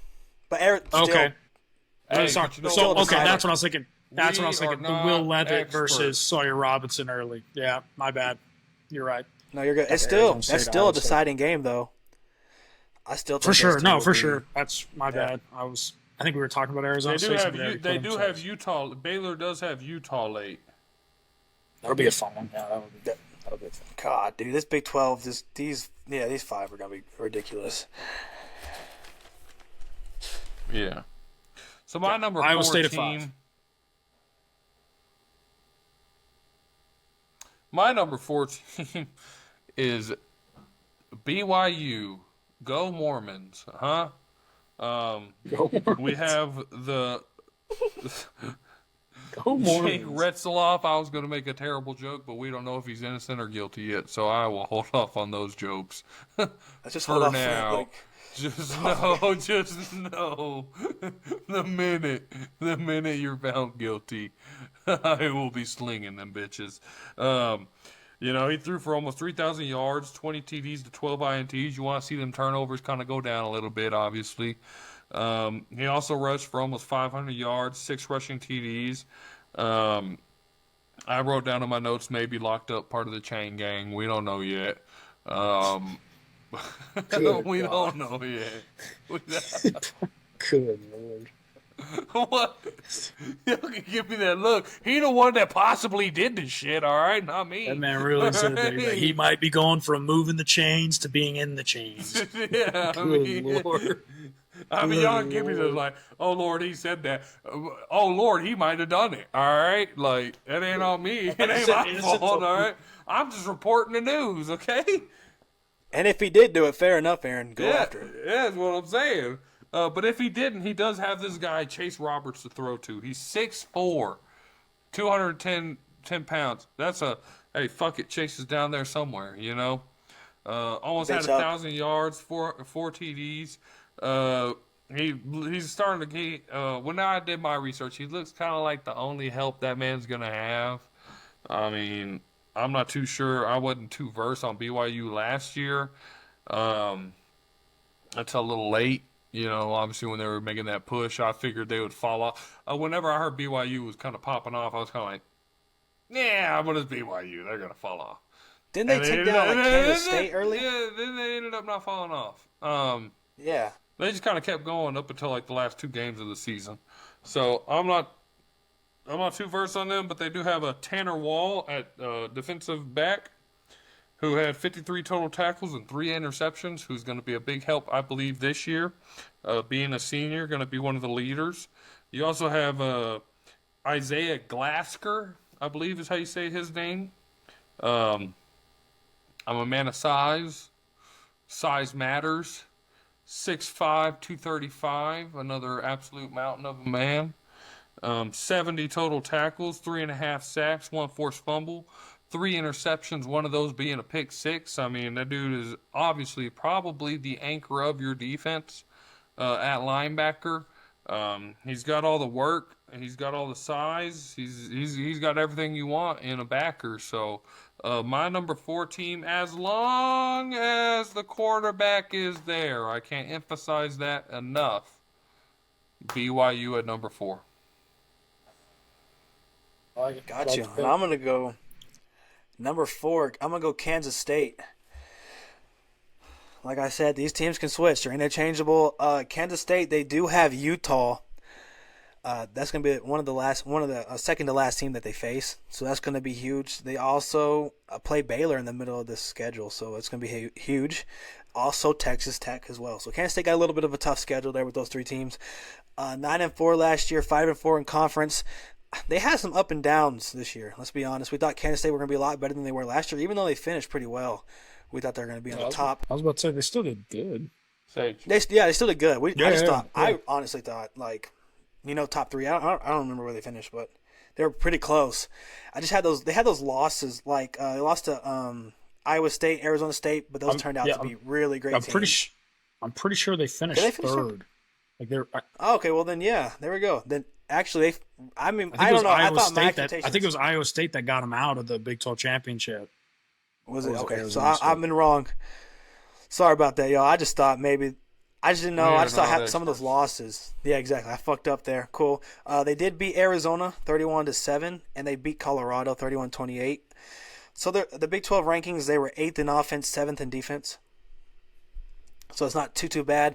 but still, Okay. Hey, Sorry. but you know So, what? okay, that's what I was thinking. That's what I was We are thinking. The Will not Levitt experts. versus Sawyer Robinson early. Yeah, my bad. You're right. no, you're good. It's Okay, still Arizona State, that's still Iowa a State. deciding game though. I still think For sure. those two No, will for be- sure. That's my bad. I think we were talking about Arizona They do State. have so we already they put do them, have so Utah. Baylor does have Utah late. That'll be a fun one. Yeah, that'll be a fun. God, dude, this Big 12, these 5 are gonna be ridiculous. Yeah. So my number 4 Iowa State at team. 5. My number 4 team is BYU. Go Mormons, huh? We have the Go Jake Mormons. Retzloff. I was going to make a terrible joke, but we don't know if he's innocent or guilty yet, so I will hold off on those jokes. Let's just For hold off now. like, Just know, the minute you're found guilty, I will be slinging them bitches. He threw for almost 3,000 yards, 20 TDs to 12 INTs. You want to see them turnovers kind of go down a little bit, obviously. He also rushed for almost 500 yards, 6 rushing TDs. I wrote down in my notes maybe locked up part of the chain gang. We don't know yet. We don't know yet. Good Lord. What? You can give me that look. He the one that possibly did this shit, all right? Not me. That man really said that he might be going from moving the chains to being in the chains. Yeah, Good Lord. y'all give me the like, oh Lord, he said that. Oh Lord, he might have done it. All right, like it ain't on me. It ain't my fault. All right, I'm just reporting the news. Okay. and if he did do it, fair enough, Aaron. Go after it. Yeah, that's what I'm saying. But if he didn't, he does have this guy, Chase Roberts, to throw to. He's 6'4", 210 pounds. That's hey, fuck it, Chase is down there somewhere, you know? Almost had Thanks, Huck. 1,000 yards, four TDs. He's starting to get, when I did my research, he looks kind of like the only help that man's going to have. I mean, I'm not too sure. I wasn't too versed on BYU last year until a little late. You know, obviously when they were making that push, I figured they would fall off. Whenever I heard BYU was kind of popping off, I was kind of like, yeah, but it's BYU. They're going to fall off. Didn't they And take down like Kansas State early? Yeah, then they ended up not falling off. Yeah. They just kind of kept going up until like the last 2 games of the season. So I'm not too versed on them, but they do have a Tanner Wall at defensive back, who had 53 total tackles and 3 interceptions, who's going to be a big help, I believe, this year. Being a senior, going to be one of the leaders. You also have Isaiah Glasker, I believe is how you say his name. I'm a man of size. Size matters. 6'5", 235, another absolute mountain of a man. 70 total tackles, 3.5 sacks, 1 forced fumble, 3 interceptions, one of those being a pick 6. I mean, that dude is obviously probably the anchor of your defense at linebacker. He's got all the work, and he's got all the size. He's got everything you want in a backer. So my number 4 team, as long as the quarterback is there, I can't emphasize that enough. BYU at number 4. Gotcha. And I'm going to go number 4. I'm going to go Kansas State. Like I said, these teams can switch. They're interchangeable. Kansas State, they do have Utah. That's going to be one of the second to last team that they face. So that's going to be huge. They also play Baylor in the middle of this schedule, so it's going to be huge. also Texas Tech as well. So Kansas State got a little bit of a tough schedule there with those three teams. 9-4 last year, 5-4 in conference. They had some up and downs this year. Let's be honest. We thought Kansas State were going to be a lot better than they were last year, even though they finished pretty well. We thought they were going to be on the top. I was about to say they still did good. They still did good. I honestly thought top three. I don't remember where they finished, but they were pretty close. I just had those. They had those losses. Like they lost to Iowa State, Arizona State, but those turned out to be really great. I'm pretty sure they finished third. Like they're. Okay, well then, yeah, there we go. Then actually, I don't know. I think it was Iowa State that got them out of the Big 12 championship. Was it okay? So I've been wrong. Sorry about that, y'all. I just thought maybe. I just didn't know. I just thought some of those losses. Yeah, exactly. I fucked up there. Cool. They did beat Arizona 31-7, and they beat Colorado 31-28. So the Big 12 rankings, they were 8th in offense, 7th in defense. So it's not too bad.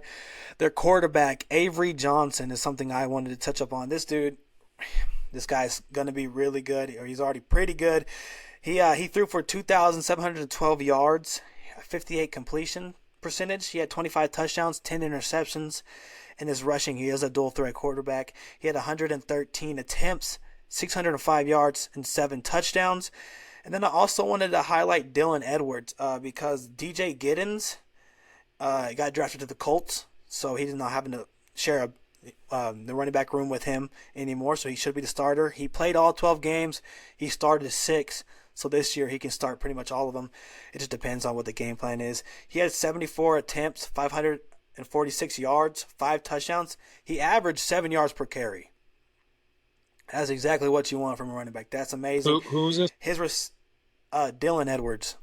Their quarterback, Avery Johnson, is something I wanted to touch up on. This guy's going to be really good, or he's already pretty good. He threw for 2,712 yards, 58 completion percentage. He had 25 touchdowns, 10 interceptions. In his rushing, he is a dual threat quarterback. He had 113 attempts, 605 yards, and 7 touchdowns. And then I also wanted to highlight Dylan Edwards because DJ Giddens got drafted to the Colts, so he's not having to share the running back room with him anymore, so he should be the starter. He played all 12 games. He started 6, so this year he can start pretty much all of them. It just depends on what the game plan is. He had 74 attempts, 546 yards, 5 touchdowns. He averaged 7 yards per carry. That's exactly what you want from a running back. That's amazing. Who is this? Dylan Edwards.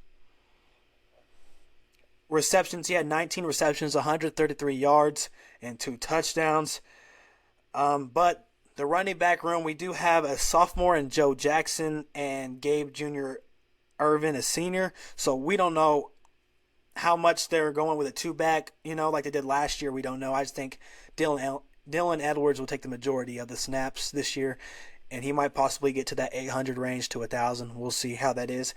Receptions, he had 19 receptions, 133 yards, and 2 touchdowns. But the running back room, we do have a sophomore in Joe Jackson and Gabe Jr. Irvin, a senior. So we don't know how much they're going with a 2-back, like they did last year. We don't know. I just think Dylan Edwards will take the majority of the snaps this year, and he might possibly get to that 800 range to 1,000. We'll see how that is.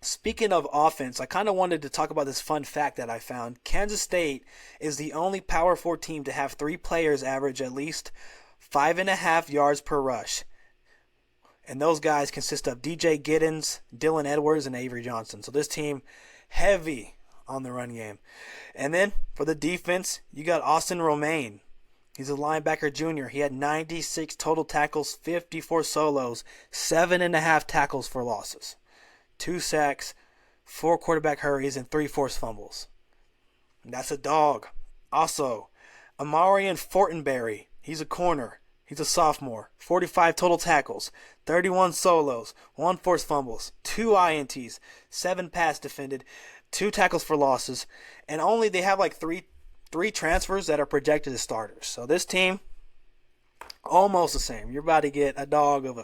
Speaking of offense, I kind of wanted to talk about this fun fact that I found. Kansas State is the only Power 4 team to have 3 players average at least 5.5 yards per rush. And those guys consist of DJ Giddens, Dylan Edwards, and Avery Johnson. So this team, heavy on the run game. And then for the defense, you got Austin Romaine. He's a linebacker junior. He had 96 total tackles, 54 solos, 7.5 tackles for losses, 2 sacks, 4 quarterback hurries, and 3 forced fumbles. And that's a dog. Also, Amarian Fortenberry. He's a corner. He's a sophomore. 45 total tackles, 31 solos, 1 forced fumbles, 2 INTs, 7 pass defended, 2 tackles for losses, and only they have like three transfers that are projected as starters. So this team, almost the same. You're about to get a dog of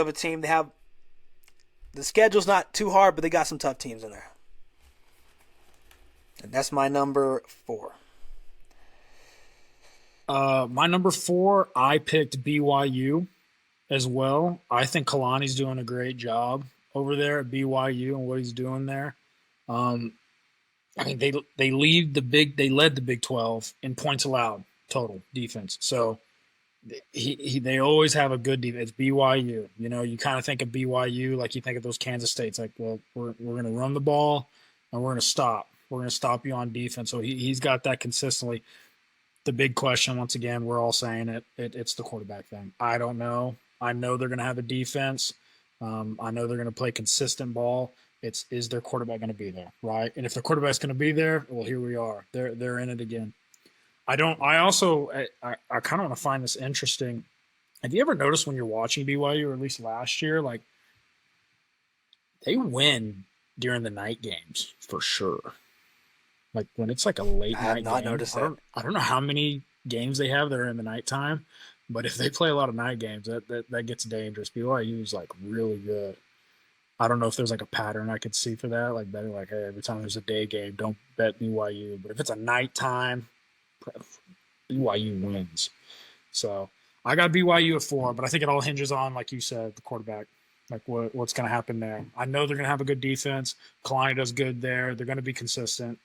a team. They have the schedule's not too hard, but they got some tough teams in there. And that's my number 4. My number 4, I picked BYU as well. I think Kalani's doing a great job over there at BYU and what he's doing there. I mean, they led the Big 12 in points allowed total defense. So they always have a good defense. It's BYU. You kind of think of BYU like you think of those Kansas States. Like, well, we're going to run the ball and we're going to stop. We're going to stop you on defense. So he's got that consistently. The big question, once again, we're all saying it's the quarterback thing. I don't know. I know they're going to have a defense. I know they're going to play consistent ball. Is their quarterback going to be there, right? And if their quarterback's going to be there, well, here we are. They're in it again. I kind of want to find this interesting. Have you ever noticed when you're watching BYU, or at least last year, like they win during the night games for sure. Like when it's like a late night game. I have not noticed that. I don't know how many games they have that are in the nighttime, but if they play a lot of night games, that gets dangerous. BYU is like really good. I don't know if there's like a pattern I could see for that. Like betting like, hey, every time there's a day game, don't bet BYU. But if it's a nighttime, BYU wins. So I got BYU at 4, but I think it all hinges on, like you said, the quarterback. Like what's going to happen there? I know they're going to have a good defense. Kalani does good there. They're going to be consistent.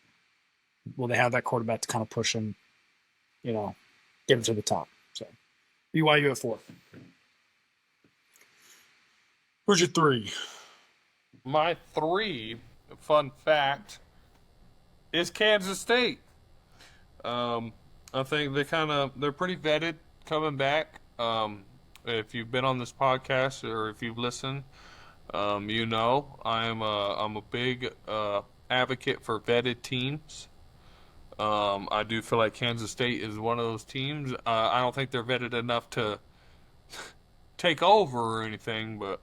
Will they have that quarterback to kind of push them, get them to the top? So BYU at 4. Who's your 3? My 3, fun fact, is Kansas State. I think they're pretty vetted coming back. If you've been on this podcast or if you've listened, I'm a big advocate for vetted teams. I do feel like Kansas State is one of those teams. I don't think they're vetted enough to take over or anything, but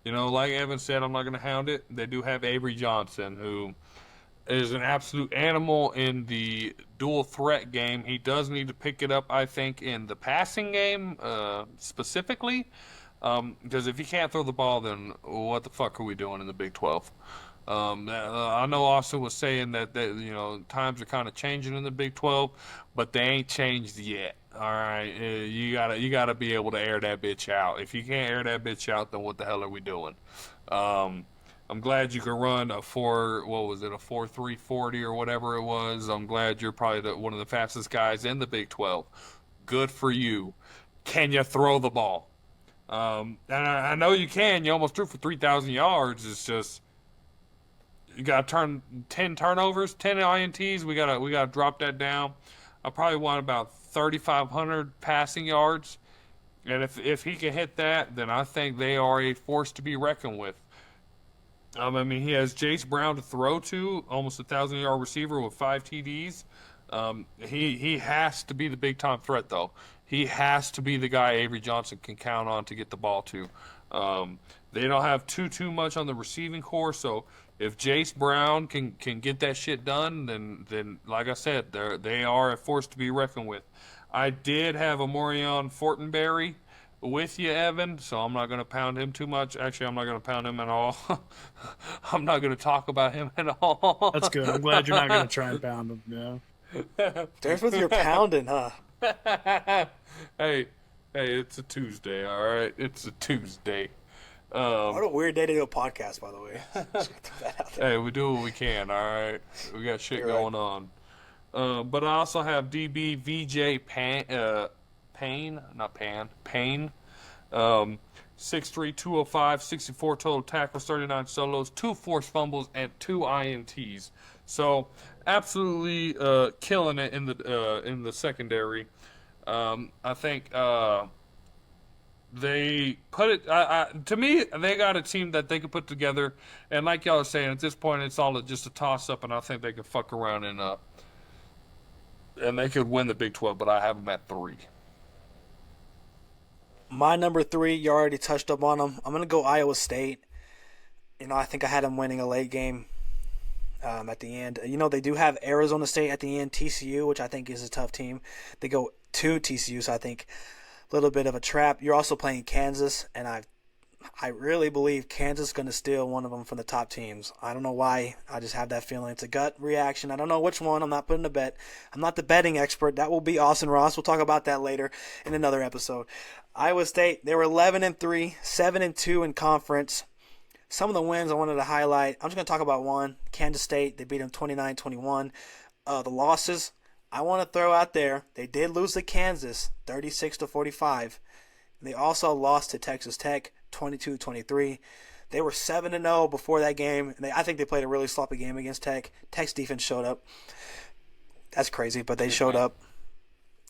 like Evan said, I'm not going to hound it. They do have Avery Johnson, who is an absolute animal in the dual threat game. He does need to pick it up, I think, in the passing game specifically, because if he can't throw the ball, then what the fuck are we doing in the Big 12? I know Austin was saying that times are kind of changing in the Big 12, but they ain't changed yet. All right, you gotta be able to air that bitch out. If you can't air that bitch out, then what the hell are we doing? I'm glad you can run a 4.340 or whatever it was. I'm glad you're probably one of the fastest guys in the Big 12. Good for you. Can you throw the ball? And I know you can. You almost threw for 3,000 yards. It's just you got to turn 10 turnovers, 10 INTs. We gotta drop that down. I probably want about 3,500 passing yards. And if he can hit that, then I think they are a force to be reckoned with. He has Jace Brown to throw to, almost 1,000-yard receiver with 5 TDs. He has to be the big-time threat, though. He has to be the guy Avery Johnson can count on to get the ball to. They don't have too much on the receiving core, so if Jace Brown can get that shit done, then like I said, they are a force to be reckoned with. I did have Amorion Fortenberry with you, Evan, so I'm not going to pound him too much. Actually, I'm not going to pound him at all. I'm not going to talk about him at all. That's good. I'm glad you're not going to try and pound him. There's what you're pounding, huh? Hey, it's a Tuesday, all right? It's a Tuesday. What a weird day to do a podcast, by the way. Just gonna throw that out there. Hey, we do what we can, all right? We got shit going on. But I also have DB VJ Payne. 6'3", 205, 64 total tackles, 39 solos, 2 forced fumbles, and 2 INTs. So absolutely killing it in the secondary. I think they put it. To me, they got a team that they could put together, and like y'all are saying, at this point, it's all just a toss up, and I think they could fuck around and they could win the Big 12. But I have them at 3. My number 3, you already touched up on them. I'm going to go Iowa State. I think I had them winning a late game at the end. They do have Arizona State at the end, TCU, which I think is a tough team. They go to TCU, so I think a little bit of a trap. You're also playing Kansas, and I really believe Kansas is going to steal one of them from the top teams. I don't know why. I just have that feeling. It's a gut reaction. I don't know which one. I'm not putting a bet. I'm not the betting expert. That will be Austin Ross. We'll talk about that later in another episode. Iowa State, they were 11-3, 7-2 in conference. Some of the wins I wanted to highlight. I'm just going to talk about one. Kansas State, they beat them 29-21. The losses I want to throw out there, they did lose to Kansas 36-45. They also lost to Texas Tech 22-23. They were 7-0 before that game. And I think they played a really sloppy game against Tech. Tech's defense showed up. That's crazy, but they showed up.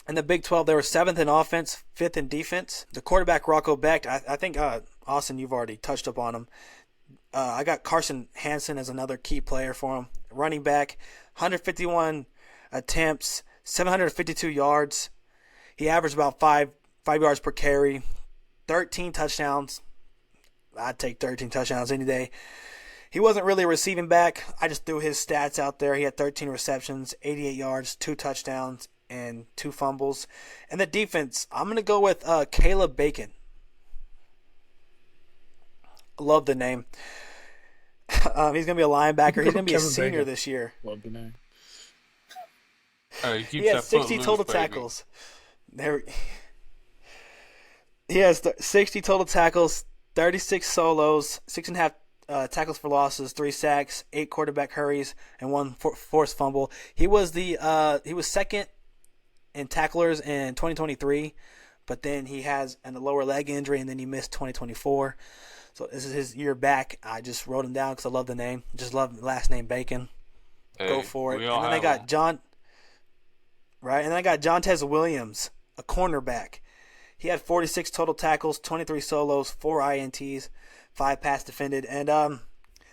In the Big 12, they were 7th in offense, 5th in defense. The quarterback, Rocco Becht, I think, Austin, you've already touched up on him. I got Carson Hansen as another key player for him. Running back, 151 attempts, 752 yards. He averaged about 5 yards per carry, 13 touchdowns. I'd take 13 touchdowns any day. He wasn't really a receiving back. I just threw his stats out there. He had 13 receptions, 88 yards, 2 touchdowns, and 2 fumbles. And the defense, I'm going to go with Caleb Bacon. Love the name. He's going to be a linebacker. He's going to be a senior this year. Love the name. He has 60 total tackles. He has 60 total tackles, 36 solos, 6.5 tackles for losses, 3 sacks, 8 quarterback hurries, and 1 forced fumble. He was second in tacklers in 2023, but then he has a lower leg injury, and then he missed 2024. So this is his year back. I just wrote him down because I love the name. Just love the last name Bacon. Go for it. And then I got John. Right, and then I got Jontez Williams, a cornerback. He had 46 total tackles, 23 solos, 4 INTs, 5 pass defended, and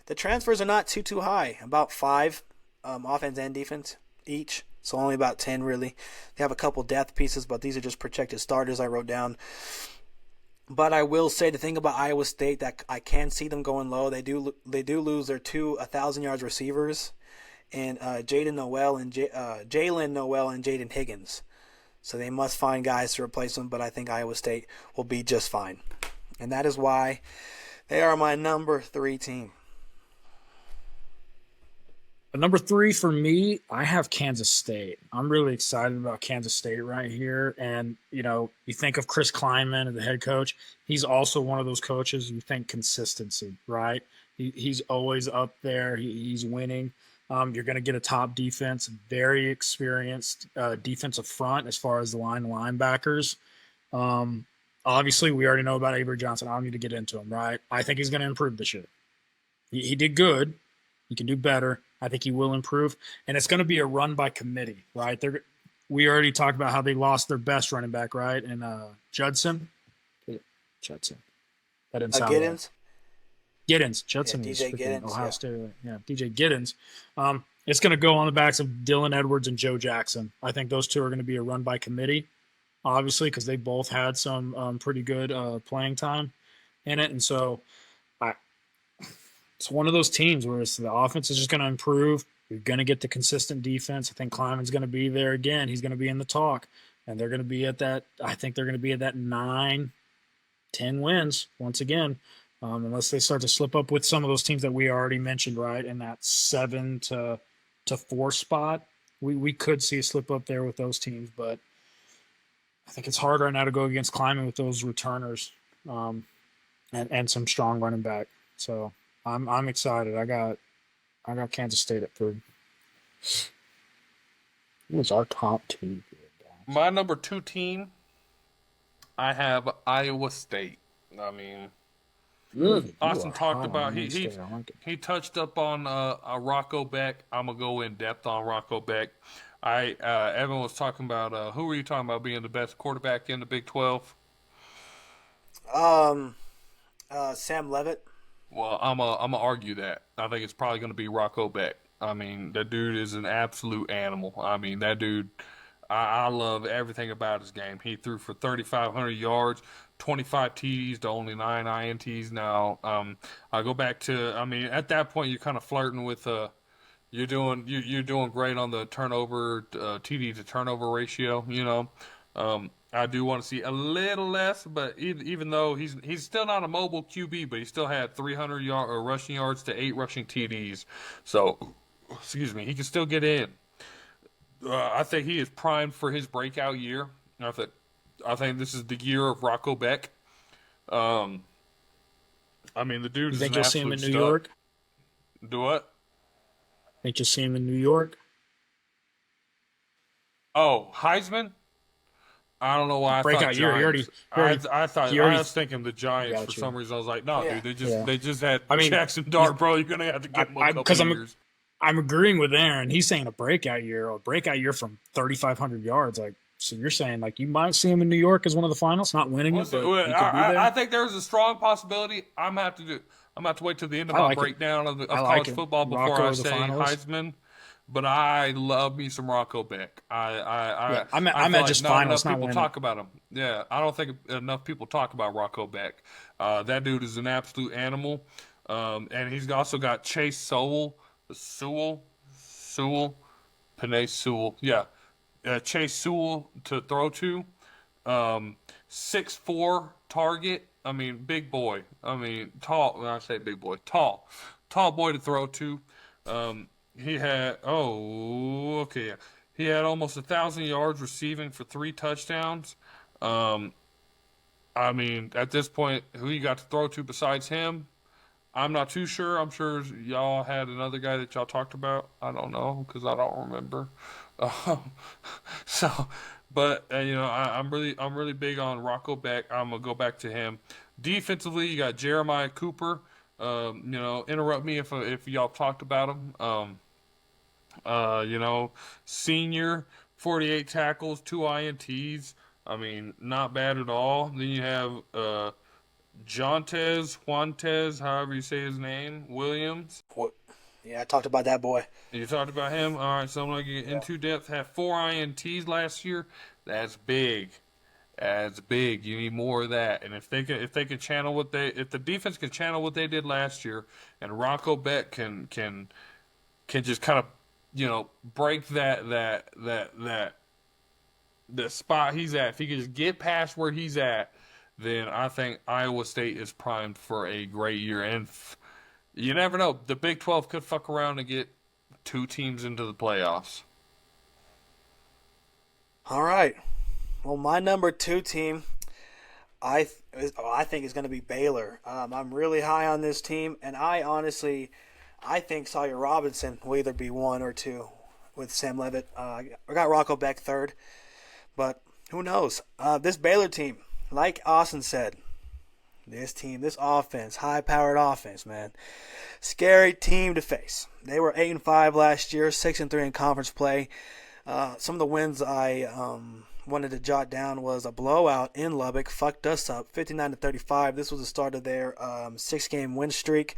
the transfers are not too high. About 5 offense and defense each, so only about 10 really. They have a couple depth pieces, but these are just projected starters I wrote down. But I will say the thing about Iowa State that I can see them going low. They do lose their 2 1,000 yards receivers, and Jalen Noel and Jaden Higgins. So they must find guys to replace them, but I think Iowa State will be just fine. And that is why they are my number 3 team. Number 3 for me, I have Kansas State. I'm really excited about Kansas State right here. And, you think of Chris Kleinman, the head coach. He's also one of those coaches you think consistency, right? He's always up there. He's winning. You're going to get a top defense, very experienced defensive front as far as the linebackers. Obviously, we already know about Avery Johnson. I don't need to get into him, right? I think he's going to improve this year. He did good. He can do better. I think he will improve. And it's going to be a run by committee, right? We already talked about how they lost their best running back, right? And Judson. Judson. That didn't sound Giddens? Right. Giddens. Judson DJ is Giddens, Ohio State. Yeah, DJ Giddens. It's going to go on the backs of Dylan Edwards and Joe Jackson. I think those two are going to be a run by committee, obviously, because they both had some pretty good playing time in it. And so it's one of those teams where the offense is just going to improve. You're going to get the consistent defense. I think Kleiman's going to be there again. He's going to be in the talk. And they're going to be at that – I think they're going to be at that 9-10 wins once again, unless they start to slip up with some of those teams that we already mentioned, right, in that 7-4 spot. We could see a slip up there with those teams, but I think it's hard right now to go against Kleiman with those returners and some strong running back. So – I'm excited. I got Kansas State at 3. Who was our top team? My number 2 team, I have Iowa State. I mean, Austin talked about he touched up on Rocco Beck. I'm gonna go in depth on Rocco Beck. Evan was talking about who were you talking about being the best quarterback in the Big 12? Sam Levitt. Well, I'm a argue that. I think it's probably going to be Rocco Beck. I mean, that dude is an absolute animal. I mean, that dude, I love everything about his game. He threw for 3,500 yards, 25 TDs to only 9 INTs. Now, I go back to, I mean, at that point, you're kind of flirting with, you're doing great on the turnover, TD to turnover ratio, I do want to see a little less, but even though he's still not a mobile QB, but he still had 300 rushing yards to 8 rushing TDs. So, excuse me, he can still get in. I think he is primed for his breakout year. I think this is the year of Rocco Beck. I mean, the dude is an absolute stud. Think you'll see him in New York? Do what? Think you'll see him in New York? Oh, Heisman? I don't know why I breakout thought year. Giants. I was thinking the Giants for some reason. I was like, no, dude, they just had Jackson Dart, bro. You're gonna have to give him a couple years. I'm agreeing with Aaron. He's saying a breakout year from 3,500 yards. Like, so you're saying like you might see him in New York as one of the finals, not winning it, but he could be there. I think there's a strong possibility. I'm gonna have to wait till the end of my breakdown of college football before I say Heisman. But I love me some Rocco Beck. I meant just finals, not people talk about him. Yeah, I don't think enough people talk about Rocco Beck. That dude is an absolute animal. And he's also got Chase Sewell, Panay Sewell. Yeah, Chase Sewell to throw to. 6'4" target. I mean, big boy. I mean, tall. When I say big boy, tall boy to throw to. He had He had almost 1,000 yards receiving for 3 touchdowns. I mean, at this point, who you got to throw to besides him? I'm not too sure. I'm sure y'all had another guy that y'all talked about. I don't know because I don't remember. Um, so, but I'm really big on Rocco Beck. I'm gonna go back to him. Defensively, you got Jeremiah Cooper. Interrupt me if y'all talked about him. You know, senior, 48 tackles, two INTs. I mean, not bad at all. Then you have Juantes, however you say his name, Williams. Yeah, I talked about that boy. You talked about him. All right, so I'm gonna get Yeah. into depth. Had four INTs last year. That's big. That's big. You need more of that. And if they can channel if the defense can channel what they did last year, and Rocco Beck can just kind of break that the spot he's at. If he can just get past where he's at, then I think Iowa State is primed for a great year. And you never know. The Big 12 could fuck around and get two teams into the playoffs. All right. Well, my number 2 team, I think is going to be Baylor. I'm really high on this team, and I think Sawyer Robinson will either be 1 or 2 with Sam Levitt. I got Rocco Beck third, but who knows? This Baylor team, like Austin said, this offense, high-powered offense, man, scary team to face. They were 8-5 last year, 6-3 in conference play. Some of the wins I wanted to jot down was a blowout in Lubbock, fucked us up, 59-35. This was the start of their 6-game win streak.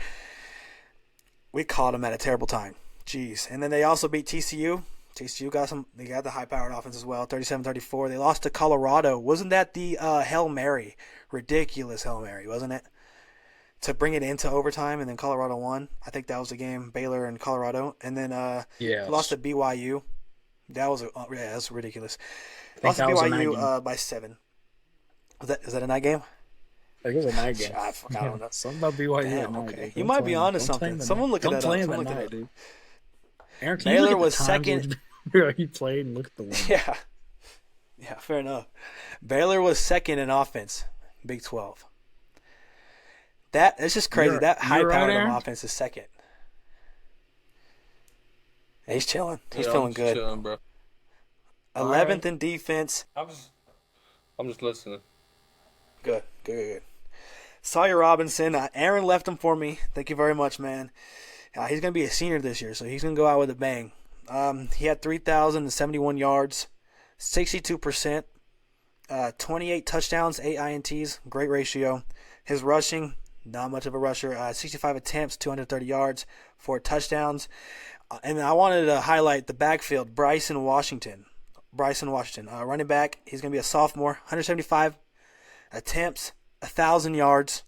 We caught them at a terrible time. Jeez. And then they also beat TCU. TCU they got the high-powered offense as well, 37-34. They lost to Colorado. Wasn't that the Hail Mary? Ridiculous Hail Mary, wasn't it? To bring it into overtime, and then Colorado won. I think that was the game, Baylor and Colorado. And then lost to BYU. That's ridiculous. Lost to BYU by 7. Is that a night game? I think it was a night game. I don't know. Something about BYU Damn, at night, okay. dude. You might be onto something. Someone look at that up. Don't Someone play look him at it night, up. dude. Aaron, can Baylor you look was at the second. He played and look at the win. Yeah, fair enough. Baylor was second in offense, Big 12. It's just crazy. That high-powered offense is second. He's chilling. He's feeling good. Chilling, bro. 11th in defense. I'm just listening. Good. Sawyer Robinson. Aaron left him for me. Thank you very much, man. He's going to be a senior this year, so he's going to go out with a bang. He had 3,071 yards, 62%, 28 touchdowns, 8 INTs, great ratio. His rushing, not much of a rusher, 65 attempts, 230 yards, 4 touchdowns. And I wanted to highlight the backfield, Bryson Washington, running back. He's going to be a sophomore, 175 attempts, 1,000 yards,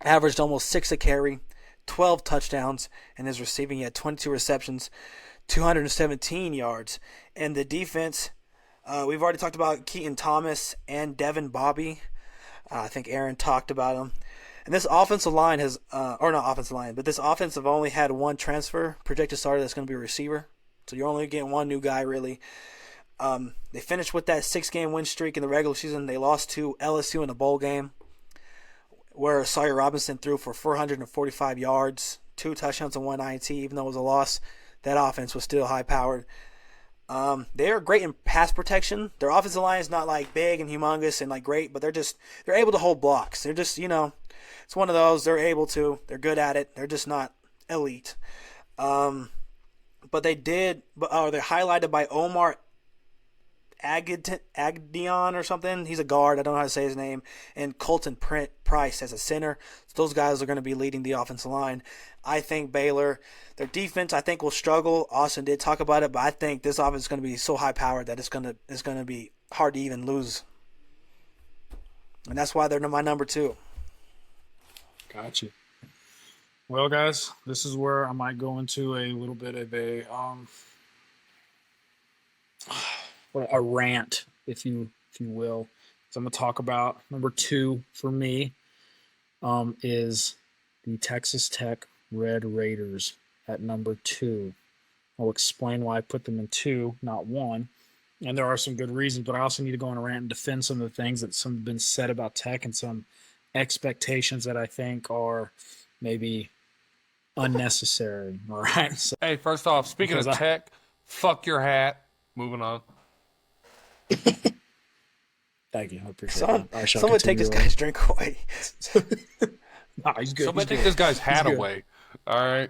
averaged almost 6 a carry, 12 touchdowns. In his receiving, he had 22 receptions, 217 yards. And the defense, we've already talked about Keaton Thomas and Devin Bobby. I think Aaron talked about them. And this offensive line has, or not offensive line, but this offensive only had one transfer projected starter that's going to be a receiver. So you're only getting one new guy, really. They finished with that 6-game win streak in the regular season. They lost to LSU in the bowl game, where Sawyer Robinson threw for 445 yards, 2 touchdowns and 1 INT. Even though it was a loss, that offense was still high-powered. They are great in pass protection. Their offensive line is not like big and humongous and like great, but they're able to hold blocks. They're just, it's one of those. They're good at it. They're just not elite. But they're highlighted by Omar Agdion or something. He's a guard. I don't know how to say his name. And Colton Price as a center. So those guys are going to be leading the offensive line. I think Baylor, their defense, I think will struggle. Austin did talk about it, but I think this offense is going to be so high powered that it's going to be hard to even lose. And that's why they're my number 2. Gotcha. Well, guys, this is where I might go into a little bit of a rant, if you will. So I'm gonna talk about number 2 for me. Is the Texas Tech Red Raiders at number 2. I'll explain why I put them in 2, not 1. and there are some good reasons, but I also need to go on a rant and defend some of the things that some have been said about Tech and some expectations that I think are maybe unnecessary. All right. So, Hey, first off, speaking of Because I- Tech, fuck your hat. Moving on. thank you. I appreciate Someone, that. I shall someone take continue this guy's drink away. Nah, he's good. Somebody He's take good. this guy's hat good. away. All right.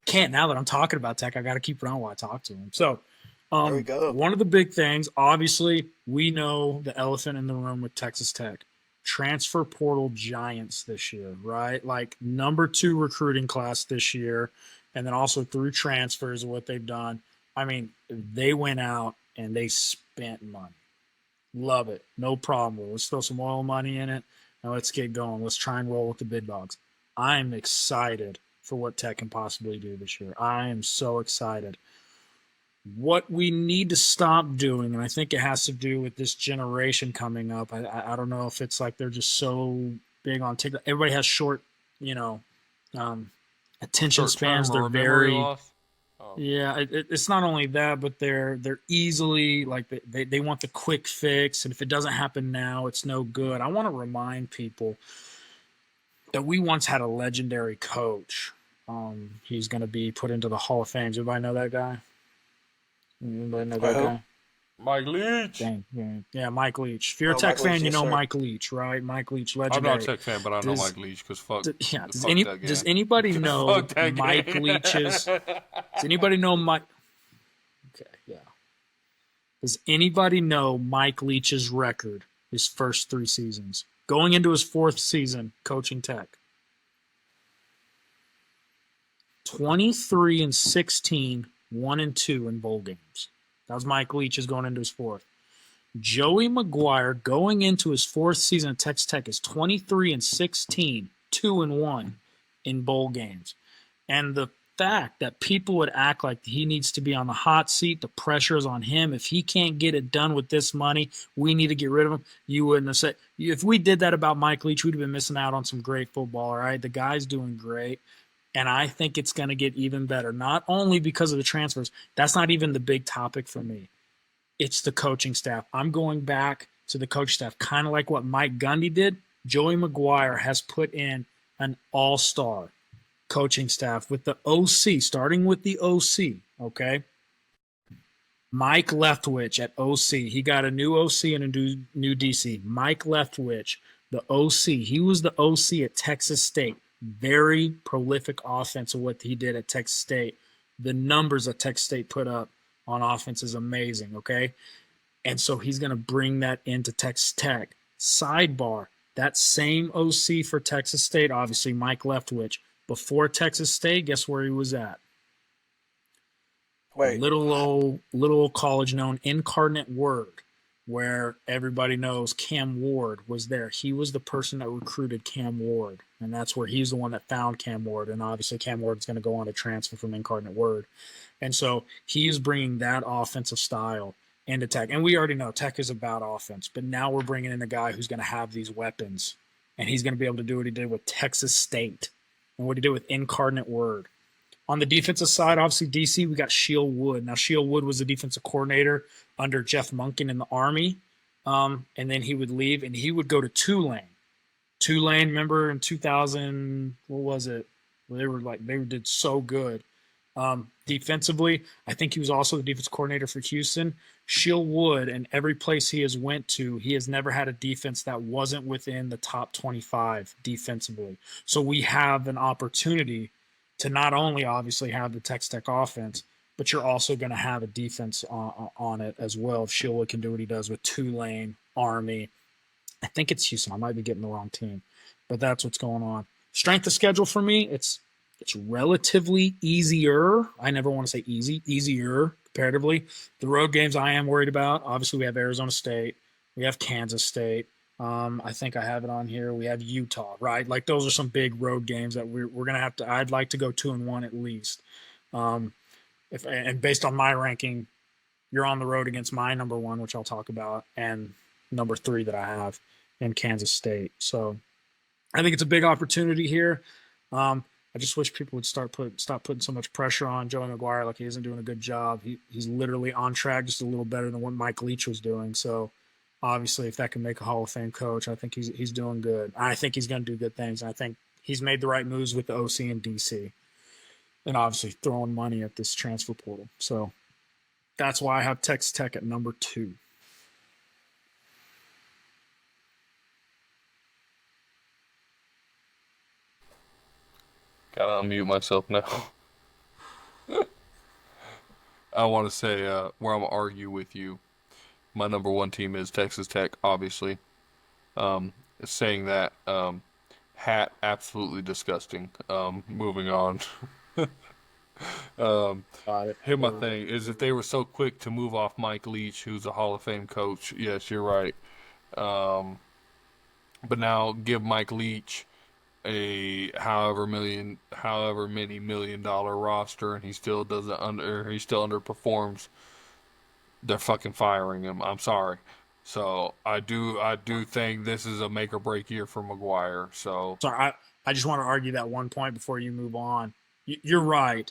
Can't now that I'm talking about Tech. I got to keep it on while I talk to him. So, There we go. one of the big things, obviously, we know the elephant in the room with Texas Tech. Transfer portal giants this year, right? Like number 2 recruiting class this year, and then also through transfers of what they've done. I mean, they went out and they spent money. Love it. No problem. Let's throw some oil money in it and let's get going. Let's try and roll with the big dogs. I'm excited for what Tech can possibly do this year. I am so excited. What we need to stop doing, and I think it has to do with this generation coming up. I don't know if it's like they're just so big on TikTok. Everybody has short, attention spans. They're very yeah. It's not only that, but they're easily like they want the quick fix, and if it doesn't happen now, it's no good. I want to remind people that we once had a legendary coach. He's going to be put into the Hall of Fame. Does everybody know that guy? Anybody know that guy? Mike Leach. Dang, yeah, Mike Leach. If you're a Oh, Tech Mike fan, Leach, you yes, know sir. Mike Leach, right? Mike Leach, I'm legendary. not a Tech fan, but I know Does- Mike Leach because fuck. Yeah. Does, fuck that does guy. anybody know Fuck that Mike guy. Leach's? Does anybody know Mike? Okay, yeah. Does anybody know Mike Leach's record? His first 3 seasons, going into his 4th season coaching Tech. 23-16, 1-2 in bowl games. That was Mike Leach's going into his 4th. Joey McGuire going into his 4th season at Texas Tech is 23-16, 2-1 in bowl games. And the fact that people would act like he needs to be on the hot seat, the pressure is on him. If he can't get it done with this money, we need to get rid of him. You wouldn't have said, if we did that about Mike Leach, we'd have been missing out on some great football, all right? The guy's doing great. And I think it's going to get even better, not only because of the transfers. That's not even the big topic for me. It's the coaching staff. I'm going back to the coach staff, kind of like what Mike Gundy did. Joey McGuire has put in an all-star coaching staff with the OC, starting with the OC, okay? Mike Leftwich at OC. He got a new OC and a new DC. Mike Leftwich, the OC. He was the OC at Texas State. Very prolific offense of what he did at Texas State. The numbers that Texas State put up on offense is amazing, okay? And so he's going to bring that into Texas Tech. Sidebar, that same OC for Texas State, obviously Mike Leftwich, before Texas State, guess where he was at? Wait, Little old college known Incarnate Word, where everybody knows Cam Ward was there. He was the person that recruited Cam Ward, and that's where he's the one that found Cam Ward. And obviously Cam Ward is going to go on to transfer from Incarnate Word. And so he's bringing that offensive style into Tech. And we already know Tech is about offense, but now we're bringing in a guy who's going to have these weapons, and he's going to be able to do what he did with Texas State and what he did with Incarnate Word. On the defensive side, obviously, DC, we got Sheil Wood. Now, Sheil Wood was the defensive coordinator under Jeff Monken in the Army, and then he would leave, and he would go to Tulane. Tulane, remember in 2000, what was it? They did so good. Defensively, I think he was also the defense coordinator for Houston. Sheil Wood, and every place he has went to, he has never had a defense that wasn't within the top 25 defensively. So we have an opportunity to not only obviously have the Texas Tech offense, but you're also going to have a defense on it as well. If Sheil Wood can do what he does with Tulane, Army, I think it's Houston. I might be getting the wrong team, but that's what's going on. Strength of schedule for me, it's relatively easier. I never want to say easy, easier comparatively. The road games I am worried about. Obviously, we have Arizona State, we have Kansas State. I think I have it on here. We have Utah, right? Like those are some big road games that we're gonna have to. I'd like to go 2-1 at least. And based on my ranking, you're on the road against my number 1, which I'll talk about, and number 3 that I have in Kansas State. So I think it's a big opportunity here. And I just wish people would stop putting so much pressure on Joey McGuire. Like, he isn't doing a good job. He's literally on track, just a little better than what Mike Leach was doing. So obviously, if that can make a Hall of Fame coach, I think he's doing good. I think he's going to do good things. I think he's made the right moves with the OC and DC, and obviously throwing money at this transfer portal. So that's why I have Texas Tech at number 2. Gotta unmute myself now. I want to say where I'm gonna argue with you. My number 1 team is Texas Tech, obviously. Saying that, hat absolutely disgusting. Moving on. Here my thing is, if they were so quick to move off Mike Leach, who's a Hall of Fame coach, yes, you're right. But now give Mike Leach a however many $1 million roster, and he still underperforms. They're fucking firing him. I'm sorry. So I do think this is a make or break year for McGuire. So sorry, I just want to argue that one point before you move on. You're right,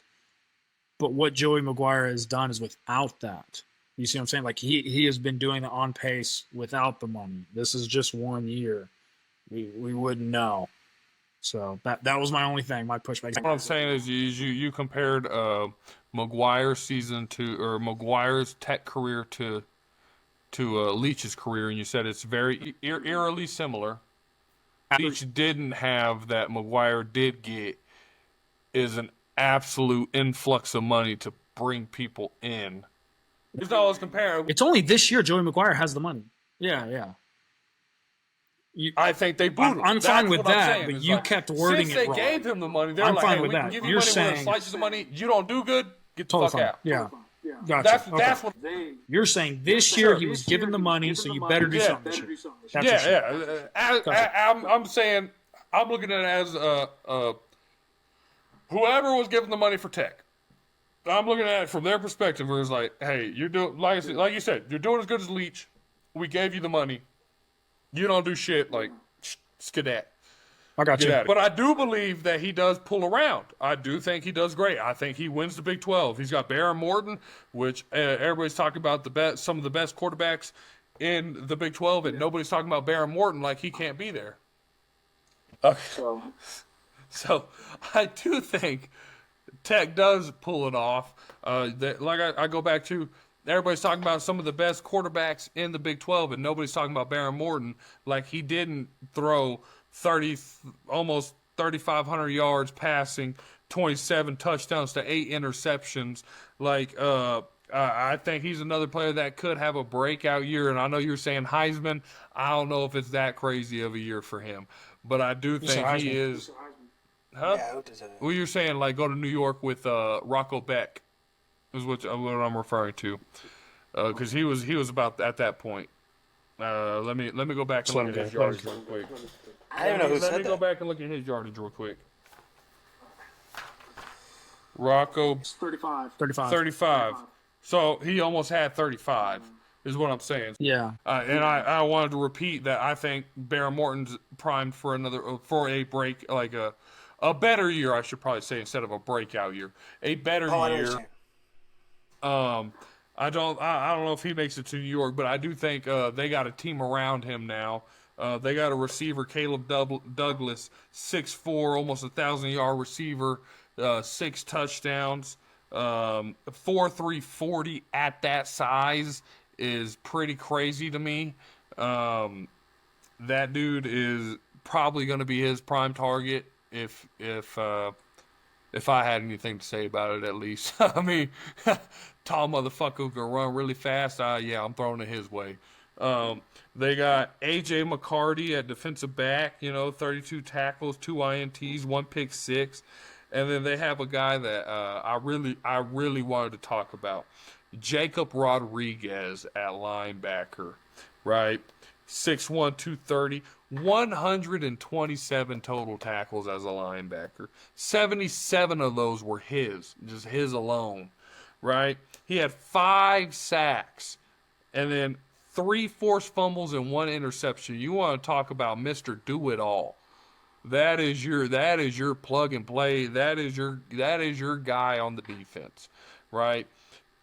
but what Joey McGuire has done is without that. You see what I'm saying? Like, he has been doing it on pace without the money. This is just 1 year. We wouldn't know. So that was my only thing, my pushback. What I'm saying is you compared McGuire's season or McGuire's Tech career to Leach's career, and you said it's very eerily similar. Leach didn't have that McGuire did get is an absolute influx of money to bring people in. It's all I was comparing. It's only this year Joey McGuire has the money. Yeah. I think they booed him. I'm fine with that, but you kept wording it wrong. Since they gave him the money, they're I'm like, fine hey, with we that. can give you You're money saying, with slices of money. You don't do good, get the fuck out. Yeah. Gotcha. That's what you're saying. This year he was given the money, so you better do something this year. That's I'm saying, I'm looking at it as whoever was given the money for Tech. I'm looking at it from their perspective, where it's like, hey, you're doing like you said, you're doing as good as Leach. We gave you the money. You don't do shit, like skedat. I got you. But I do believe that he does pull around. I do think he does great. I think he wins the Big 12. He's got Barron Morton, which everybody's talking about some of the best quarterbacks in the Big 12, and nobody's talking about Barron Morton like he can't be there. Okay. So I do think Tech does pull it off. I go back to, everybody's talking about some of the best quarterbacks in the Big 12, and nobody's talking about Barron Morton like he didn't throw almost 3,500 yards passing, 27 touchdowns to 8 interceptions. I think he's another player that could have a breakout year. And I know you're saying Heisman. I don't know if it's that crazy of a year for him, but I do think he is. Huh? Yeah, Well, you're saying like go to New York with Rocco Beck, is what I'm referring to, because he was about at that point. Let me go back and look at his yardage real quick. I don't know who said that. Let me go back and look at his yardage real quick. Rocco. 35. So he almost had 35, is what I'm saying. Yeah. And I wanted to repeat that I think Barron Morton's primed for a break, like a better year, I should probably say, instead of a breakout year. A better year. I don't know if he makes it to New York, but I do think they got a team around him now. They got a receiver, Caleb Douglas, 6'4", almost 1,000-yard receiver, 6 touchdowns, 4.3 40 at that size is pretty crazy to me. That dude is probably going to be his prime target if I had anything to say about it, at least. I mean, tall motherfucker who can run really fast. I'm throwing it his way. They got A.J. McCarty at defensive back, 32 tackles, 2 INTs, 1 pick six. And then they have a guy that I really wanted to talk about. Jacob Rodriguez at linebacker, right? 6'1", 230, 127 total tackles as a linebacker. 77 of those were just his alone, right? He had 5 sacks and then 3 forced fumbles and 1 interception. You want to talk about Mr. Do-It-All, That is your plug and play. That is your guy on the defense, right?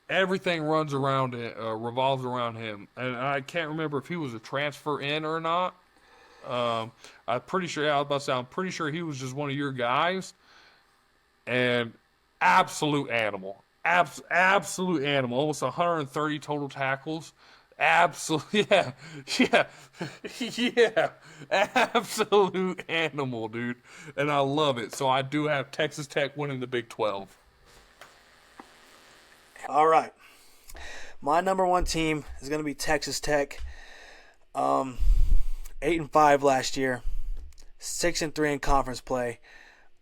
Everything runs around it, revolves around him. And I can't remember if he was a transfer in or not. I'm pretty sure. Yeah, I was about to say, I'm pretty sure he was just one of your guys. And absolute animal, absolute animal. Almost 130 total tackles. Absolute, yeah, yeah, yeah. Absolute animal, dude. And I love it. So I do have Texas Tech winning the Big 12. All right. My number one team is going to be Texas Tech. 8-5 last year, 6-3 in conference play.